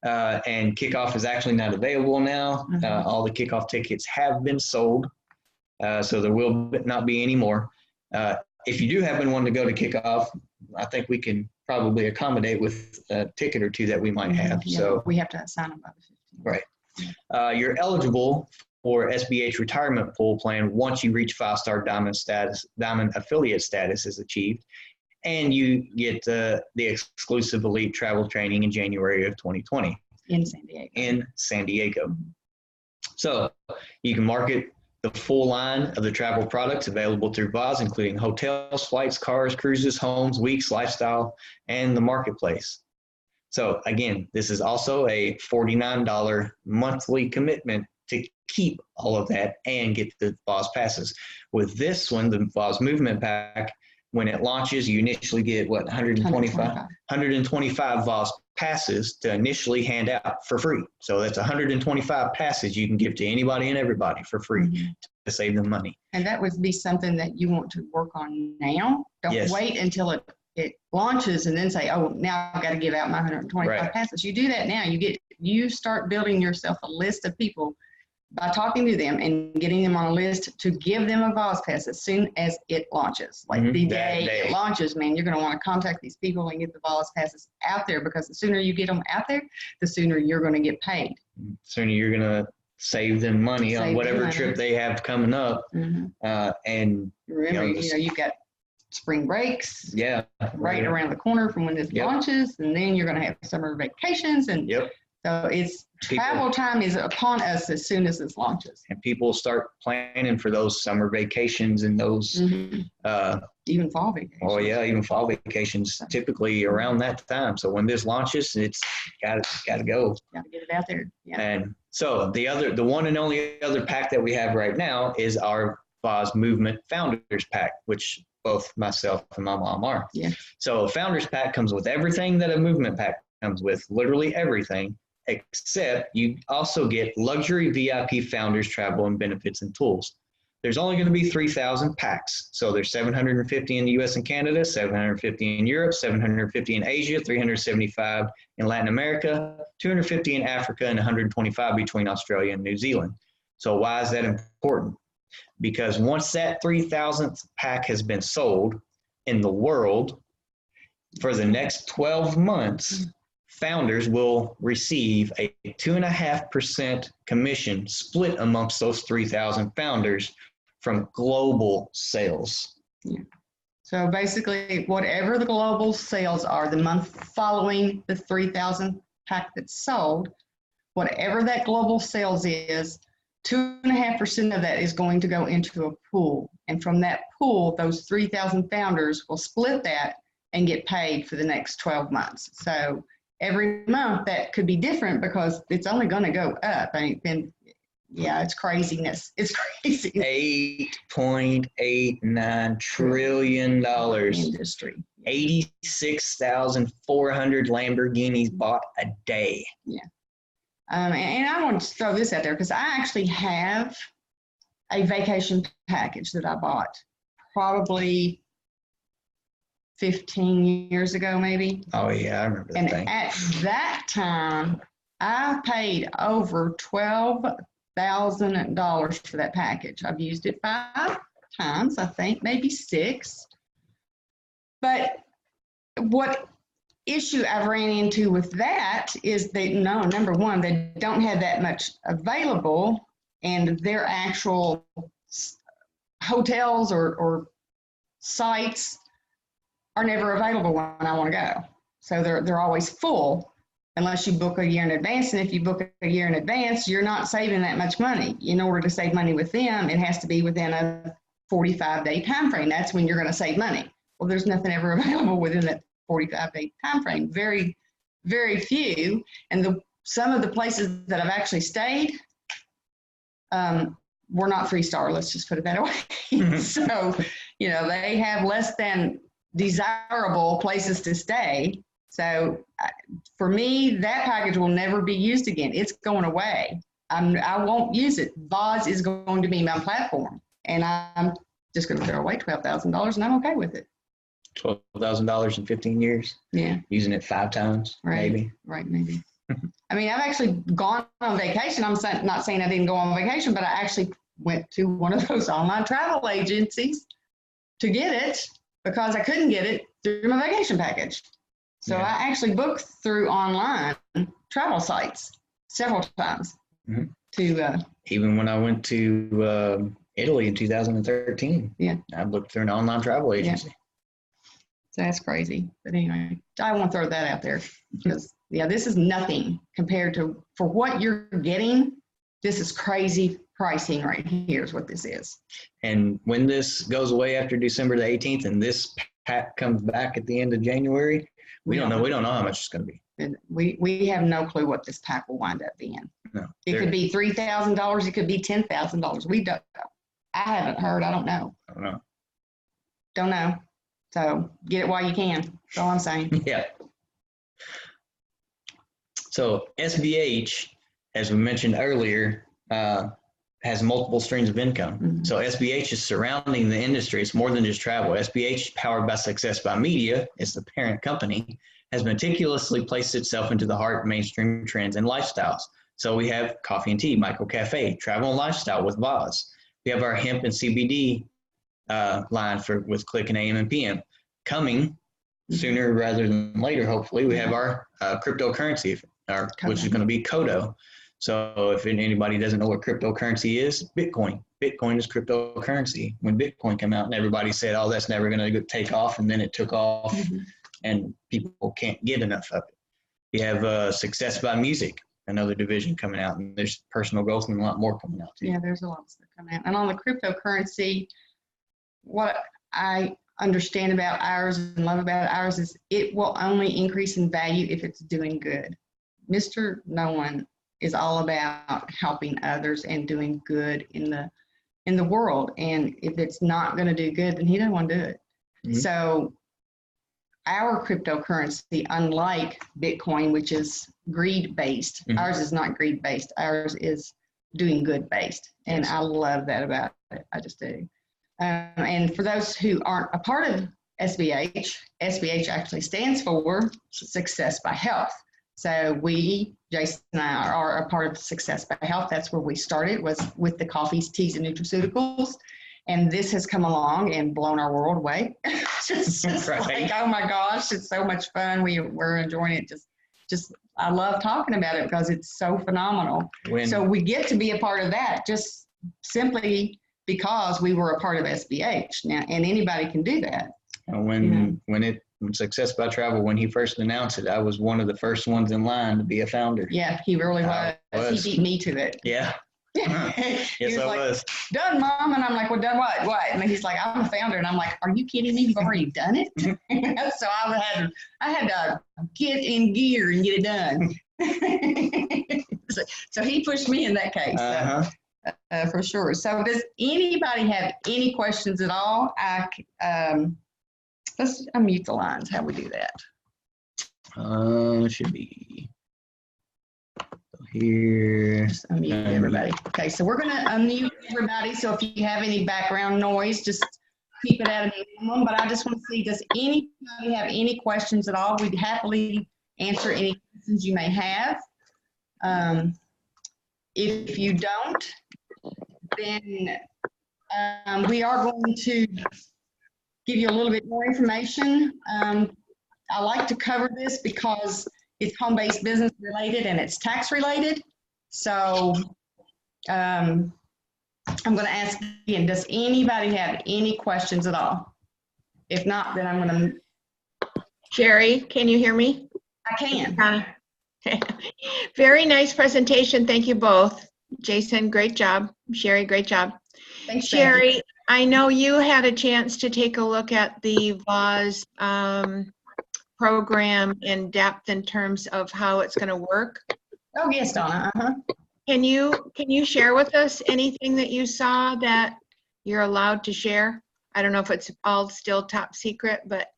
And Kickoff is actually not available now. All the Kickoff tickets have been sold, so there will not be any more. If you do happen one to go to Kickoff, I think we can probably accommodate with a ticket or two that we might have. Yeah, so we have to sign them by the 15th. Right. You're eligible for SBH retirement pool plan once you reach 5-star diamond affiliate status is achieved. And you get the exclusive Elite Travel training in January of 2020. In San Diego. So you can market the full line of the travel products available through VOZ, including hotels, flights, cars, cruises, homes, weeks, lifestyle, and the marketplace. So again, this is also a $49 monthly commitment to keep all of that and get the VOZ passes. With this one, the VOZ movement pack, when it launches, you initially get 125 VOZ passes to initially hand out for free. So that's 125 passes you can give to anybody and everybody for free to save them money. And that would be something that you want to work on now. Don't wait until it launches and then say, oh, now I've got to give out my 125 passes. You do that now. You start building yourself a list of people by talking to them and getting them on a list to give them a VOZ pass as soon as it launches. Like the day it launches, man, you're going to want to contact these people and get the VOZ passes out there, because the sooner you get them out there, the sooner you're going to get paid. The sooner you're going to save them money on whatever trip they have coming up. And remember, you've got spring breaks right Yeah. around the corner from when this launches, and then you're going to have summer vacations, and so it's travel time is upon us as soon as this launches. And people start planning for those summer vacations and those even fall vacations. Oh yeah, even fall vacations typically around that time. So when this launches, it's got to go. Got to get it out there. Yeah. And so the one and only other pack that we have right now is our VOZ Movement Founders Pack, which both myself and my mom are. Yeah. So Founders Pack comes with everything that a movement pack comes with, literally everything, except you also get luxury VIP founders travel and benefits and tools. there's only going to be 3,000 packs. So there's 750 in the US and Canada, 750 in Europe, 750 in Asia, 375 in Latin America, 250 in Africa, and 125 between Australia and New Zealand. So why is that important? Because once that 3,000th pack has been sold in the world, for the next 12 months, founders will receive a 2.5% commission split amongst those 3,000 founders from global sales. Yeah. So basically, whatever the global sales are the month following the 3,000 pack that's sold, whatever that global sales is, 2.5% of that is going to go into a pool. And from that pool, those 3,000 founders will split that and get paid for the next 12 months. So every month that could be different because it's only going to go up. And yeah, it's craziness. It's crazy. $8.89 trillion. Industry. 86,400 Lamborghinis bought a day. Yeah. And I want to throw this out there because I actually have a vacation package that I bought probably 15 years ago, maybe. Oh, yeah, I remember that thing. And at that time, I paid over $12,000 for that package. I've used it 5 times, I think, maybe 6. But what issue I've ran into with that is number one, they don't have that much available, and their actual hotels or sites are never available when I want to go. So they're always full unless you book a year in advance. And if you book a year in advance, you're not saving that much money. In order to save money with them, it has to be within a 45-day time frame. That's when you're going to save money. Well, there's nothing ever available within that 45-day time frame. Very, very few. And some of the places that I've actually stayed were not 3-star. Let's just put it that way. So, they have less than desirable places to stay. So for me, that package will never be used again. It's going away. I won't use it. VOZ is going to be my platform, and I'm just going to throw away $12,000, and I'm okay with it. $12,000 in 15 years? Yeah. Using it 5 times, right, maybe? Right, maybe. I mean, I've actually gone on vacation. I'm not saying I didn't go on vacation, but I actually went to one of those online travel agencies to get it because I couldn't get it through my vacation package. So I actually booked through online travel sites several times. To even when I went to Italy in 2013, I booked through an online travel agency. So that's crazy. But anyway, I want to throw that out there because this is nothing compared to for what you're getting. This is crazy pricing right here is what this is. And when this goes away after December the 18th and this pack comes back at the end of January, we don't know. We don't know how much it's going to be. And we have no clue what this pack will wind up being. No, it could be $3,000. It could be $10,000. We don't know. I haven't heard. I don't know. Don't know. So get it while you can. That's all I'm saying. Yeah. So SBH, as we mentioned earlier, has multiple streams of income. So SBH is surrounding the industry. It's more than just travel. SBH, powered by Success by Media, is the parent company, has meticulously placed itself into the heart of mainstream trends and lifestyles. So we have coffee and tea, Micro Cafe, travel and lifestyle with VOZ. We have our hemp and CBD line with Click and AM and PM. Coming sooner rather than later, hopefully, we have our cryptocurrency, which is going to be Kodo. So if anybody doesn't know what cryptocurrency is, Bitcoin. Bitcoin is cryptocurrency. When Bitcoin came out and everybody said, oh, that's never going to take off, and then it took off, and people can't get enough of it. We have Success by Music, another division coming out, and there's personal growth and a lot more coming out too. Yeah, there's a lot of stuff coming out. And on the cryptocurrency, what I understand about ours and love about ours is it will only increase in value if it's doing good. Mr. No One is all about helping others and doing good in the world. And if it's not going to do good, then he doesn't want to do it. So our cryptocurrency, unlike Bitcoin, which is greed-based, ours is not greed-based. Ours is doing good based. And Yes. I love that about it. I just do. And for those who aren't a part of SBH, SBH actually stands for Success by Health. So we, Jason and I, are a part of Success by Health. That's where we started, was with the coffees, teas, and nutraceuticals. And this has come along and blown our world away. just Right. like, oh my gosh, it's so much fun. We're enjoying it. Just I love talking about it because it's so phenomenal. So we get to be a part of that just simply because we were a part of SBH now, and anybody can do that. And when Success by Travel, when he first announced it, I was one of the first ones in line to be a founder. Yeah, he really was. He beat me to it. Yeah. Yes, I was. Done, Mom. And I'm like, well, done what? What? And he's like, I'm a founder. And I'm like, are you kidding me? You've already done it? So I had to get in gear and get it done. So he pushed me in that case. For sure. So does anybody have any questions at all? Let's unmute the lines. How we do that? Should be here. Just unmute everybody. Okay, so we're going to unmute everybody. So if you have any background noise, just keep it at a minimum. But I just want to see, does anybody have any questions at all? We'd happily answer any questions you may have. If you don't, then we are going to give you a little bit more information. I like to cover this because it's home-based business related and it's tax related. So I'm going to ask again, does anybody have any questions at all? If not, then I'm going to. Sherry, can you hear me? I can. Okay. Very nice presentation. Thank you both. Jason, great job. Sherry, great job. Thanks, Sherry, I know you had a chance to take a look at the VOZ program in depth in terms of how it's going to work. Oh, yes, Donna. Can you share with us anything that you saw that you're allowed to share? I don't know if it's all still top secret, but.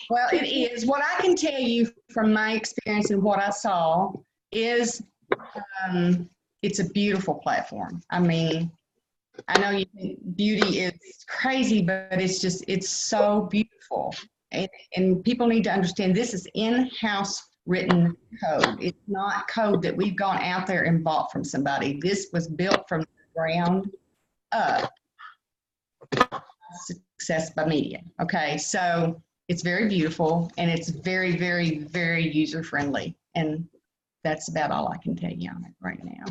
Well, it is. What I can tell you from my experience and what I saw is it's a beautiful platform. I mean, I know you think beauty is crazy, but it's so beautiful. And people need to understand this is in-house written code. It's not code that we've gone out there and bought from somebody. This was built from the ground up. Success by Media. Okay, so it's very beautiful and it's very, very, very user friendly. And that's about all I can tell you on it right now.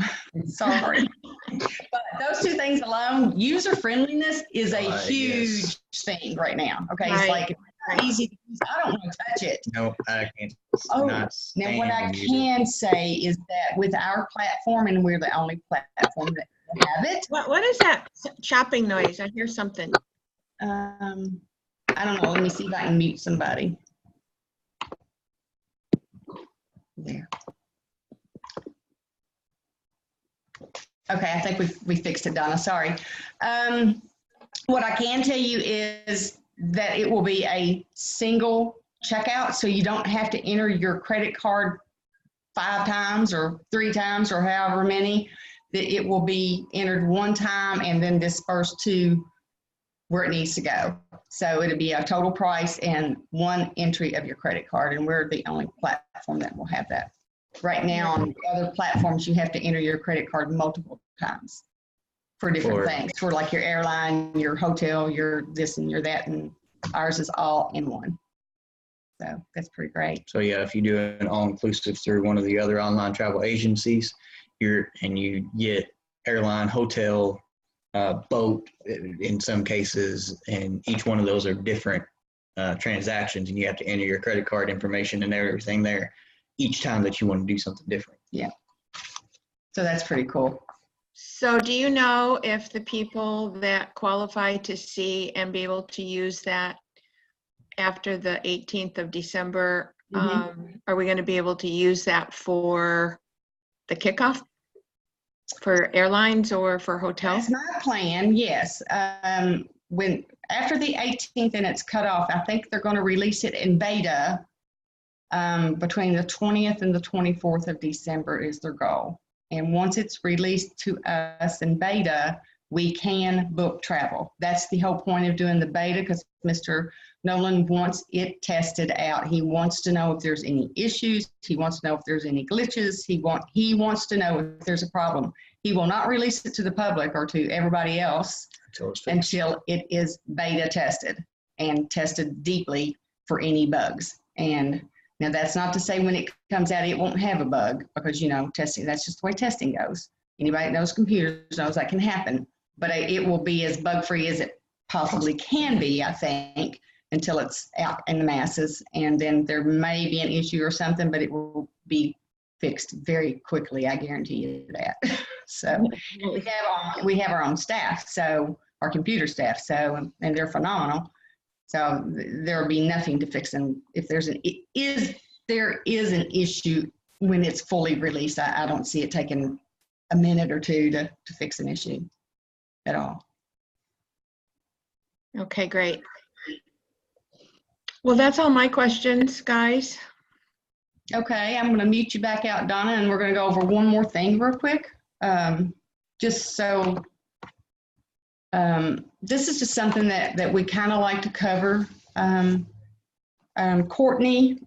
Sorry. But those two things alone, user friendliness is a huge thing right now. Okay, right. It's like it's easy to use. I don't want to touch it. No, I can't. Oh, now what I can say is that with our platform, and we're the only platform that have it. What is that chopping noise? I hear something. I don't know. Let me see if I can mute somebody. There. Okay, I think we fixed it, Donna. Sorry. What I can tell you is that it will be a single checkout, so you don't have to enter your credit card 5 times or 3 times or however many. That it will be entered one time and then dispersed to where it needs to go. So it'll be a total price and one entry of your credit card, and we're the only platform that will have that. Right now on other platforms, you have to enter your credit card multiple times for different things, for like your airline, your hotel, your this and your that, and ours is all in one. So that's pretty great. So yeah, if you do an all-inclusive through one of the other online travel agencies, you get airline, hotel, boat in some cases, and each one of those are different transactions, and you have to enter your credit card information and everything there each time that you want to do something different. Yeah. So that's pretty cool. So do you know if the people that qualify to see and be able to use that after the 18th of December, are we going to be able to use that for the kickoff? For airlines or for hotels? That's my plan, yes. When after the 18th and it's cut off, I think they're going to release it in beta between the 20th and the 24th of December is their goal. And once it's released to us in beta, we can book travel. That's the whole point of doing the beta, because Mr. Nolan wants it tested out. He wants to know if there's any issues. He wants to know if there's any glitches. He wants to know if there's a problem. He will not release it to the public or to everybody else until it is beta tested and tested deeply for any bugs. And now that's not to say when it comes out it won't have a bug, because, you know, testing, that's just the way testing goes. Anybody that knows computers knows that can happen, but it will be as bug-free as it possibly can be, I think, until it's out in the masses. And then there may be an issue or something, but it will be fixed very quickly. I guarantee you that. So we have our own staff, so our computer staff, so, and they're phenomenal. So there will be nothing to fix them. If there is an issue when it's fully released, I don't see it taking a minute or two to fix an issue at all. Okay, great. Well, that's all my questions, guys. Okay, I'm going to mute you back out, Donna, and we're going to go over one more thing real quick. Just so, this is just something that we kind of like to cover. Courtney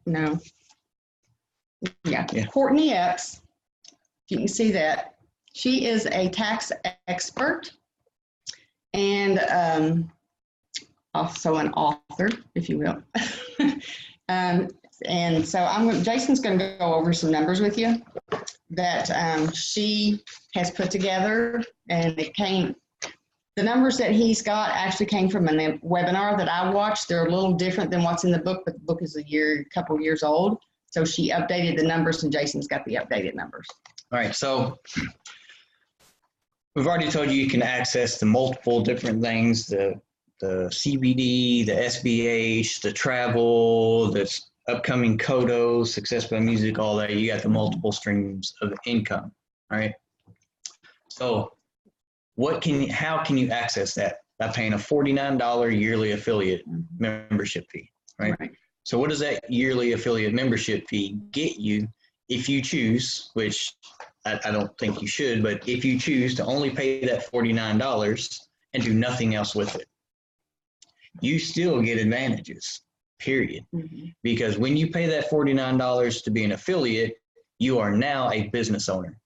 Epps, if you can see that, she is a tax expert and also an author, if you will. And so Jason's going to go over some numbers with you that she has put together, and the numbers that he's got actually came from a webinar that I watched. They're a little different than what's in the book, but the book is a couple years old. So she updated the numbers, and Jason's got the updated numbers. All right, so we've already told you can access the multiple different things, the CBD, the SBH, the travel, the upcoming Kodo, Success by Music, all that. You got the multiple streams of income, all right? So how can you access that? By paying a $49 yearly affiliate membership fee, right? So what does that yearly affiliate membership fee get you if you choose, which I don't think you should, but if you choose to only pay that $49 and do nothing else with it, you still get advantages, period. Because when you pay that $49 to be an affiliate, you are now a business owner.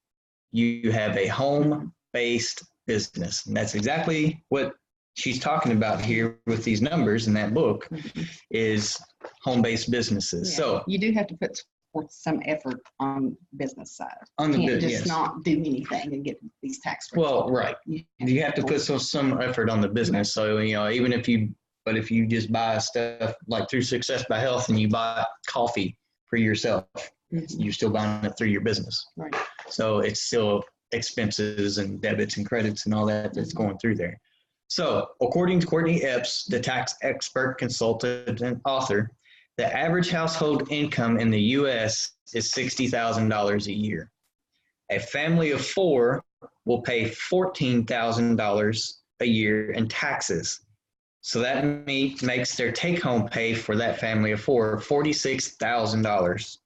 You have a home-based business. And that's exactly what she's talking about here with these numbers in that book is home-based businesses. Yeah. So you do have to put forth some effort on business side. On the business, business, just not do anything and get these tax rates. Well, right. You have to put some effort on the business. So, you know, even if you just buy stuff like through Success by Health and you buy coffee for yourself, you're still buying it through your business. Right. So it's still expenses and debits and credits and all that that's going through there. So according to Courtney Epps, the tax expert, consultant, and author, the average household income in the U.S. is $60,000 a year. A family of four will pay $14,000 a year in taxes. So that makes their take-home pay for that family of four $46,000.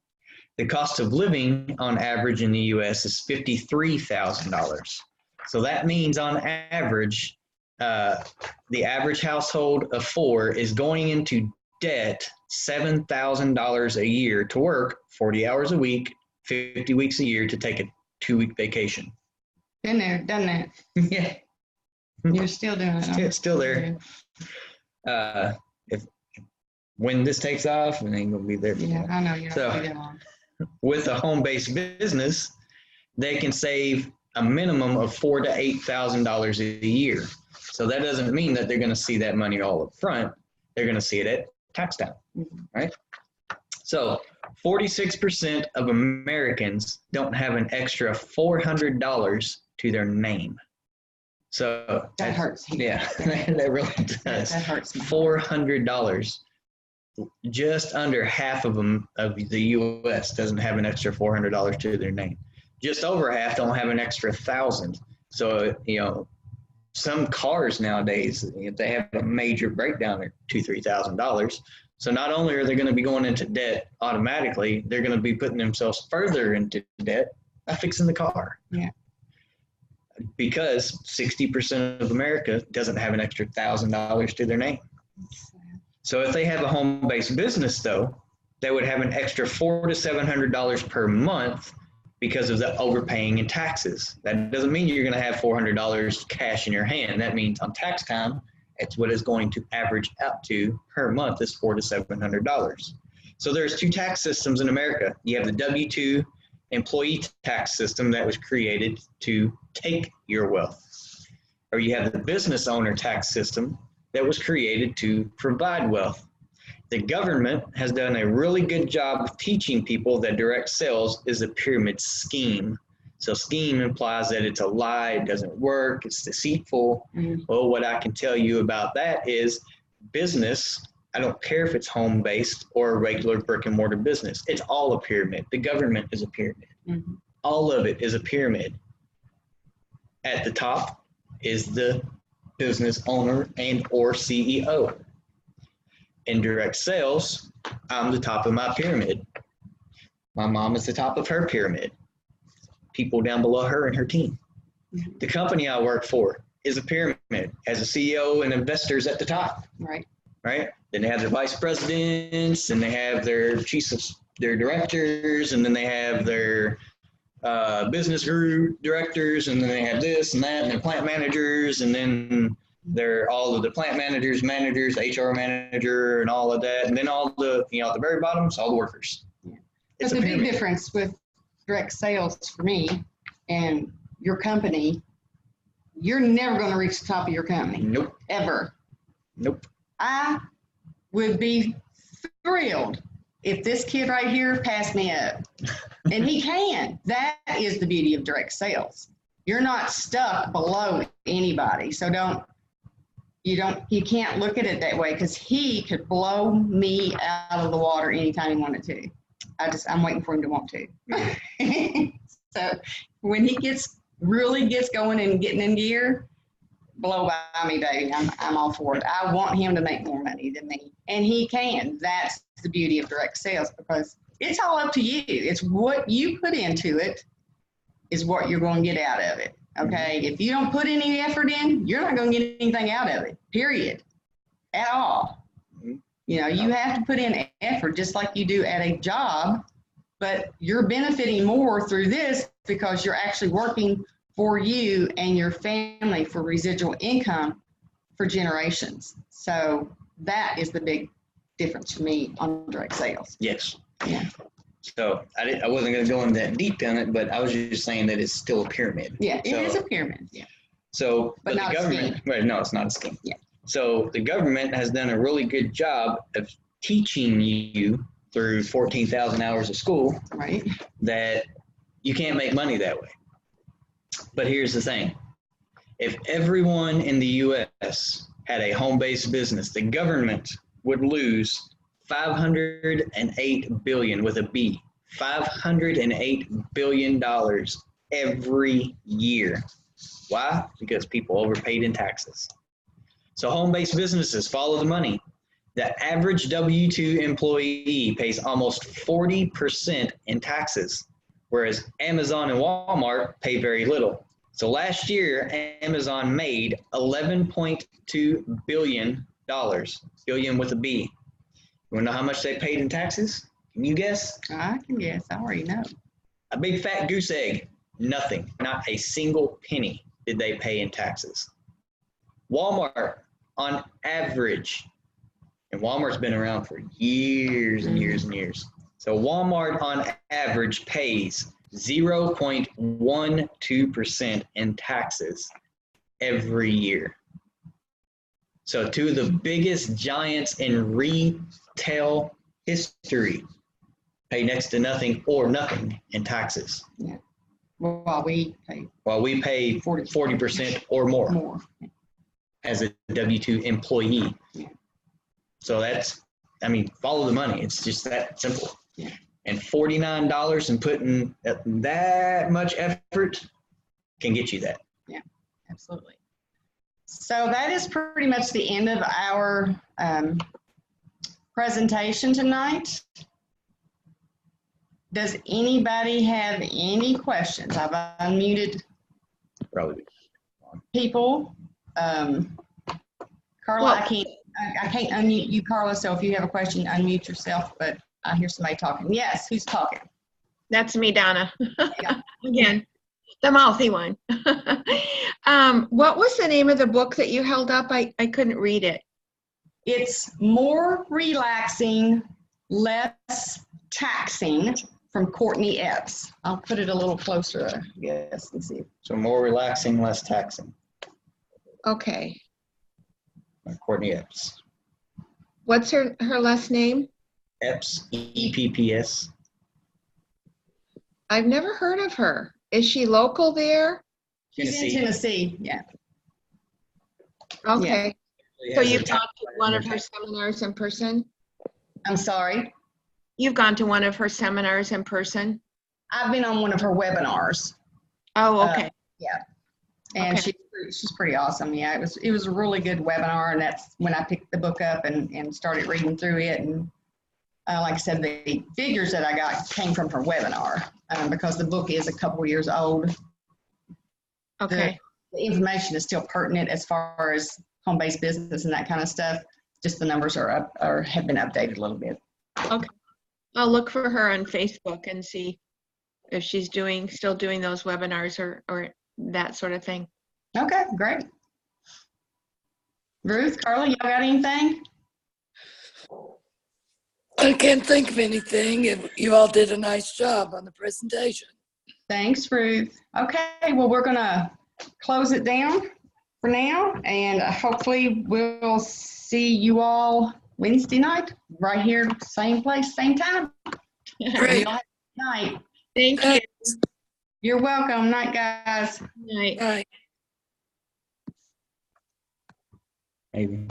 The cost of living on average in the U.S. is $53,000. So that means on average, the average household of four is going into debt $7,000 a year to work 40 hours a week, 50 weeks a year to take a 2-week vacation. Been there, done that. Yeah. You're still doing it. It's still there. When this takes off, it ain't gonna be there. Yeah, I know. You're not gonna be that So long. with a home-based business, they can save a minimum of $4,000 to $8,000 a year. So that doesn't mean that they're going to see that money all up front. They're going to see it at tax time, right? So 46% of Americans don't have an extra $400 to their name. So That hurts. Yeah, that really does. That hurts. $400. Just under half of them of the U.S. doesn't have an extra $400 to their name. Just over half don't have an extra $1,000. So, you know, some cars nowadays, if they have a major breakdown, they're $2,000 to $3,000. So not only are they going to be going into debt automatically, they're going to be putting themselves further into debt I'm fixing the car. Yeah. Because 60% of America doesn't have an extra $1,000 to their name. So if they have a home-based business, though, they would have an extra $400 to $700 per month because of the overpaying in taxes. That doesn't mean you're going to have $400 cash in your hand. That means on tax time, it's what it's going to average out to per month is $400 to $700. So there's two tax systems in America. You have the W-2 employee tax system that was created to take your wealth, or you have the business owner tax system that was created to provide wealth. The government has done a really good job of teaching people that direct sales is a pyramid scheme. So scheme implies that it's a lie, it doesn't work, it's deceitful. Mm-hmm. Well, what I can tell you about that is business, I don't care if it's home-based or a regular brick and mortar business. It's all a pyramid. The government is a pyramid. Mm-hmm. All of it is a pyramid. At the top is the business owner and or CEO. In direct sales, I'm the top of my pyramid. My mom is the top of her pyramid. People down below her and her team. Mm-hmm. The company I work for is a pyramid, has a CEO and investors at the top. Right. Right? Then they have their vice presidents, and they have their chiefs of their directors, and then they have their business group directors, and then they have this and that, and their plant managers, and then they're all of the plant managers, HR manager, and all of that, and then all the, at the very bottom, it's all the workers. Yeah. It's but a the big pyramid. difference with direct sales for me and your company, you're never going to reach the top of your company. Nope. Ever. Nope. I would be thrilled if this kid right here passed me up. And he can. That is the beauty of direct sales. You're not stuck below anybody. So you can't look at it that way, because he could blow me out of the water anytime he wanted to. I'm waiting for him to want to. So when he really gets going and getting in gear, blow by me, baby. I'm all for it. I want him to make more money than me, and he can. That's the beauty of direct sales, because it's all up to you. It's what you put into it is what you're going to get out of it. Okay. If you don't put any effort in, you're not going to get anything out of it, period, at all. You have to put in effort just like you do at a job, but you're benefiting more through this because you're actually working for you and your family for residual income for generations. So that is the big difference for me on direct sales. Yes. Yeah. So I wasn't going to go in that deep on it, but I was just saying that it's still a pyramid. Yeah, it So- is a pyramid. Yeah. So, But not the a government, scheme. right? No, it's not a scheme. Yeah. So the government has done a really good job of teaching you through 14,000 hours of school Right. that you can't make money that way. But here's the thing. If everyone in the U.S. had a home-based business, the government would lose $508 billion with a B, $508 billion every year. Why? Because people overpaid in taxes. So home-based businesses follow the money. The average W-2 employee pays almost 40% in taxes, whereas Amazon and Walmart pay very little. So last year, Amazon made $11.2 billion, billion with a B. You want to know how much they paid in taxes? Can you guess? I can guess. I already know. A big fat goose egg. Nothing. Not a single penny did they pay in taxes. Walmart, on average, and Walmart's been around for years and years and years. So Walmart, on average, pays 0.12% in taxes every year. So two of the biggest giants in retail history pay next to nothing or nothing in taxes, Yeah. Well, we pay while we pay 40% or more more. as a W-2 employee. Yeah. So that's, follow the money. It's just that simple. Yeah. And $49 and putting that much effort can get you that. Yeah, absolutely. So that is pretty much the end of our presentation tonight. Does anybody have any questions? I've unmuted Probably. people. Carla, Well- I can't unmute you, Carla, so if you have a question, unmute yourself, but I hear somebody talking. Yes, who's talking? That's me, Donna. Yeah. Again, the mouthy one. What was the name of the book that you held up? I couldn't read it. It's More Relaxing, Less Taxing from Courtney Epps. I'll put it a little closer, I guess, and see. So more relaxing, less taxing. Okay. Courtney Epps. What's her last name? Epps, EPPS. I've never heard of her. Is she local there? She's in Tennessee, yeah. Okay. So Has a you've gone to title one in of there. her seminars in person? I'm sorry. You've gone to one of her seminars in person? I've been on one of her webinars. Oh, okay. And Okay. she's pretty awesome. Yeah, it was a really good webinar, and that's when I picked the book up and started reading through it. And like I said, the figures that I got came from her webinar because the book is a couple years old. Okay. The information is still pertinent as far as home-based business and that kind of stuff. Just the numbers are up or have been updated a little bit. Okay. I'll look for her on Facebook and see if she's still doing those webinars or that sort of thing. Okay, great. Ruth, Carla, y'all got anything? I can't think of anything. You all did a nice job on the presentation. Thanks, Ruth. Okay, well, we're gonna close it down for now, and hopefully we'll see you all Wednesday night, right here, same place, same time. Great. Y'all have a good night. Thank you. You're welcome. Night, guys. Night. Bye. Maybe.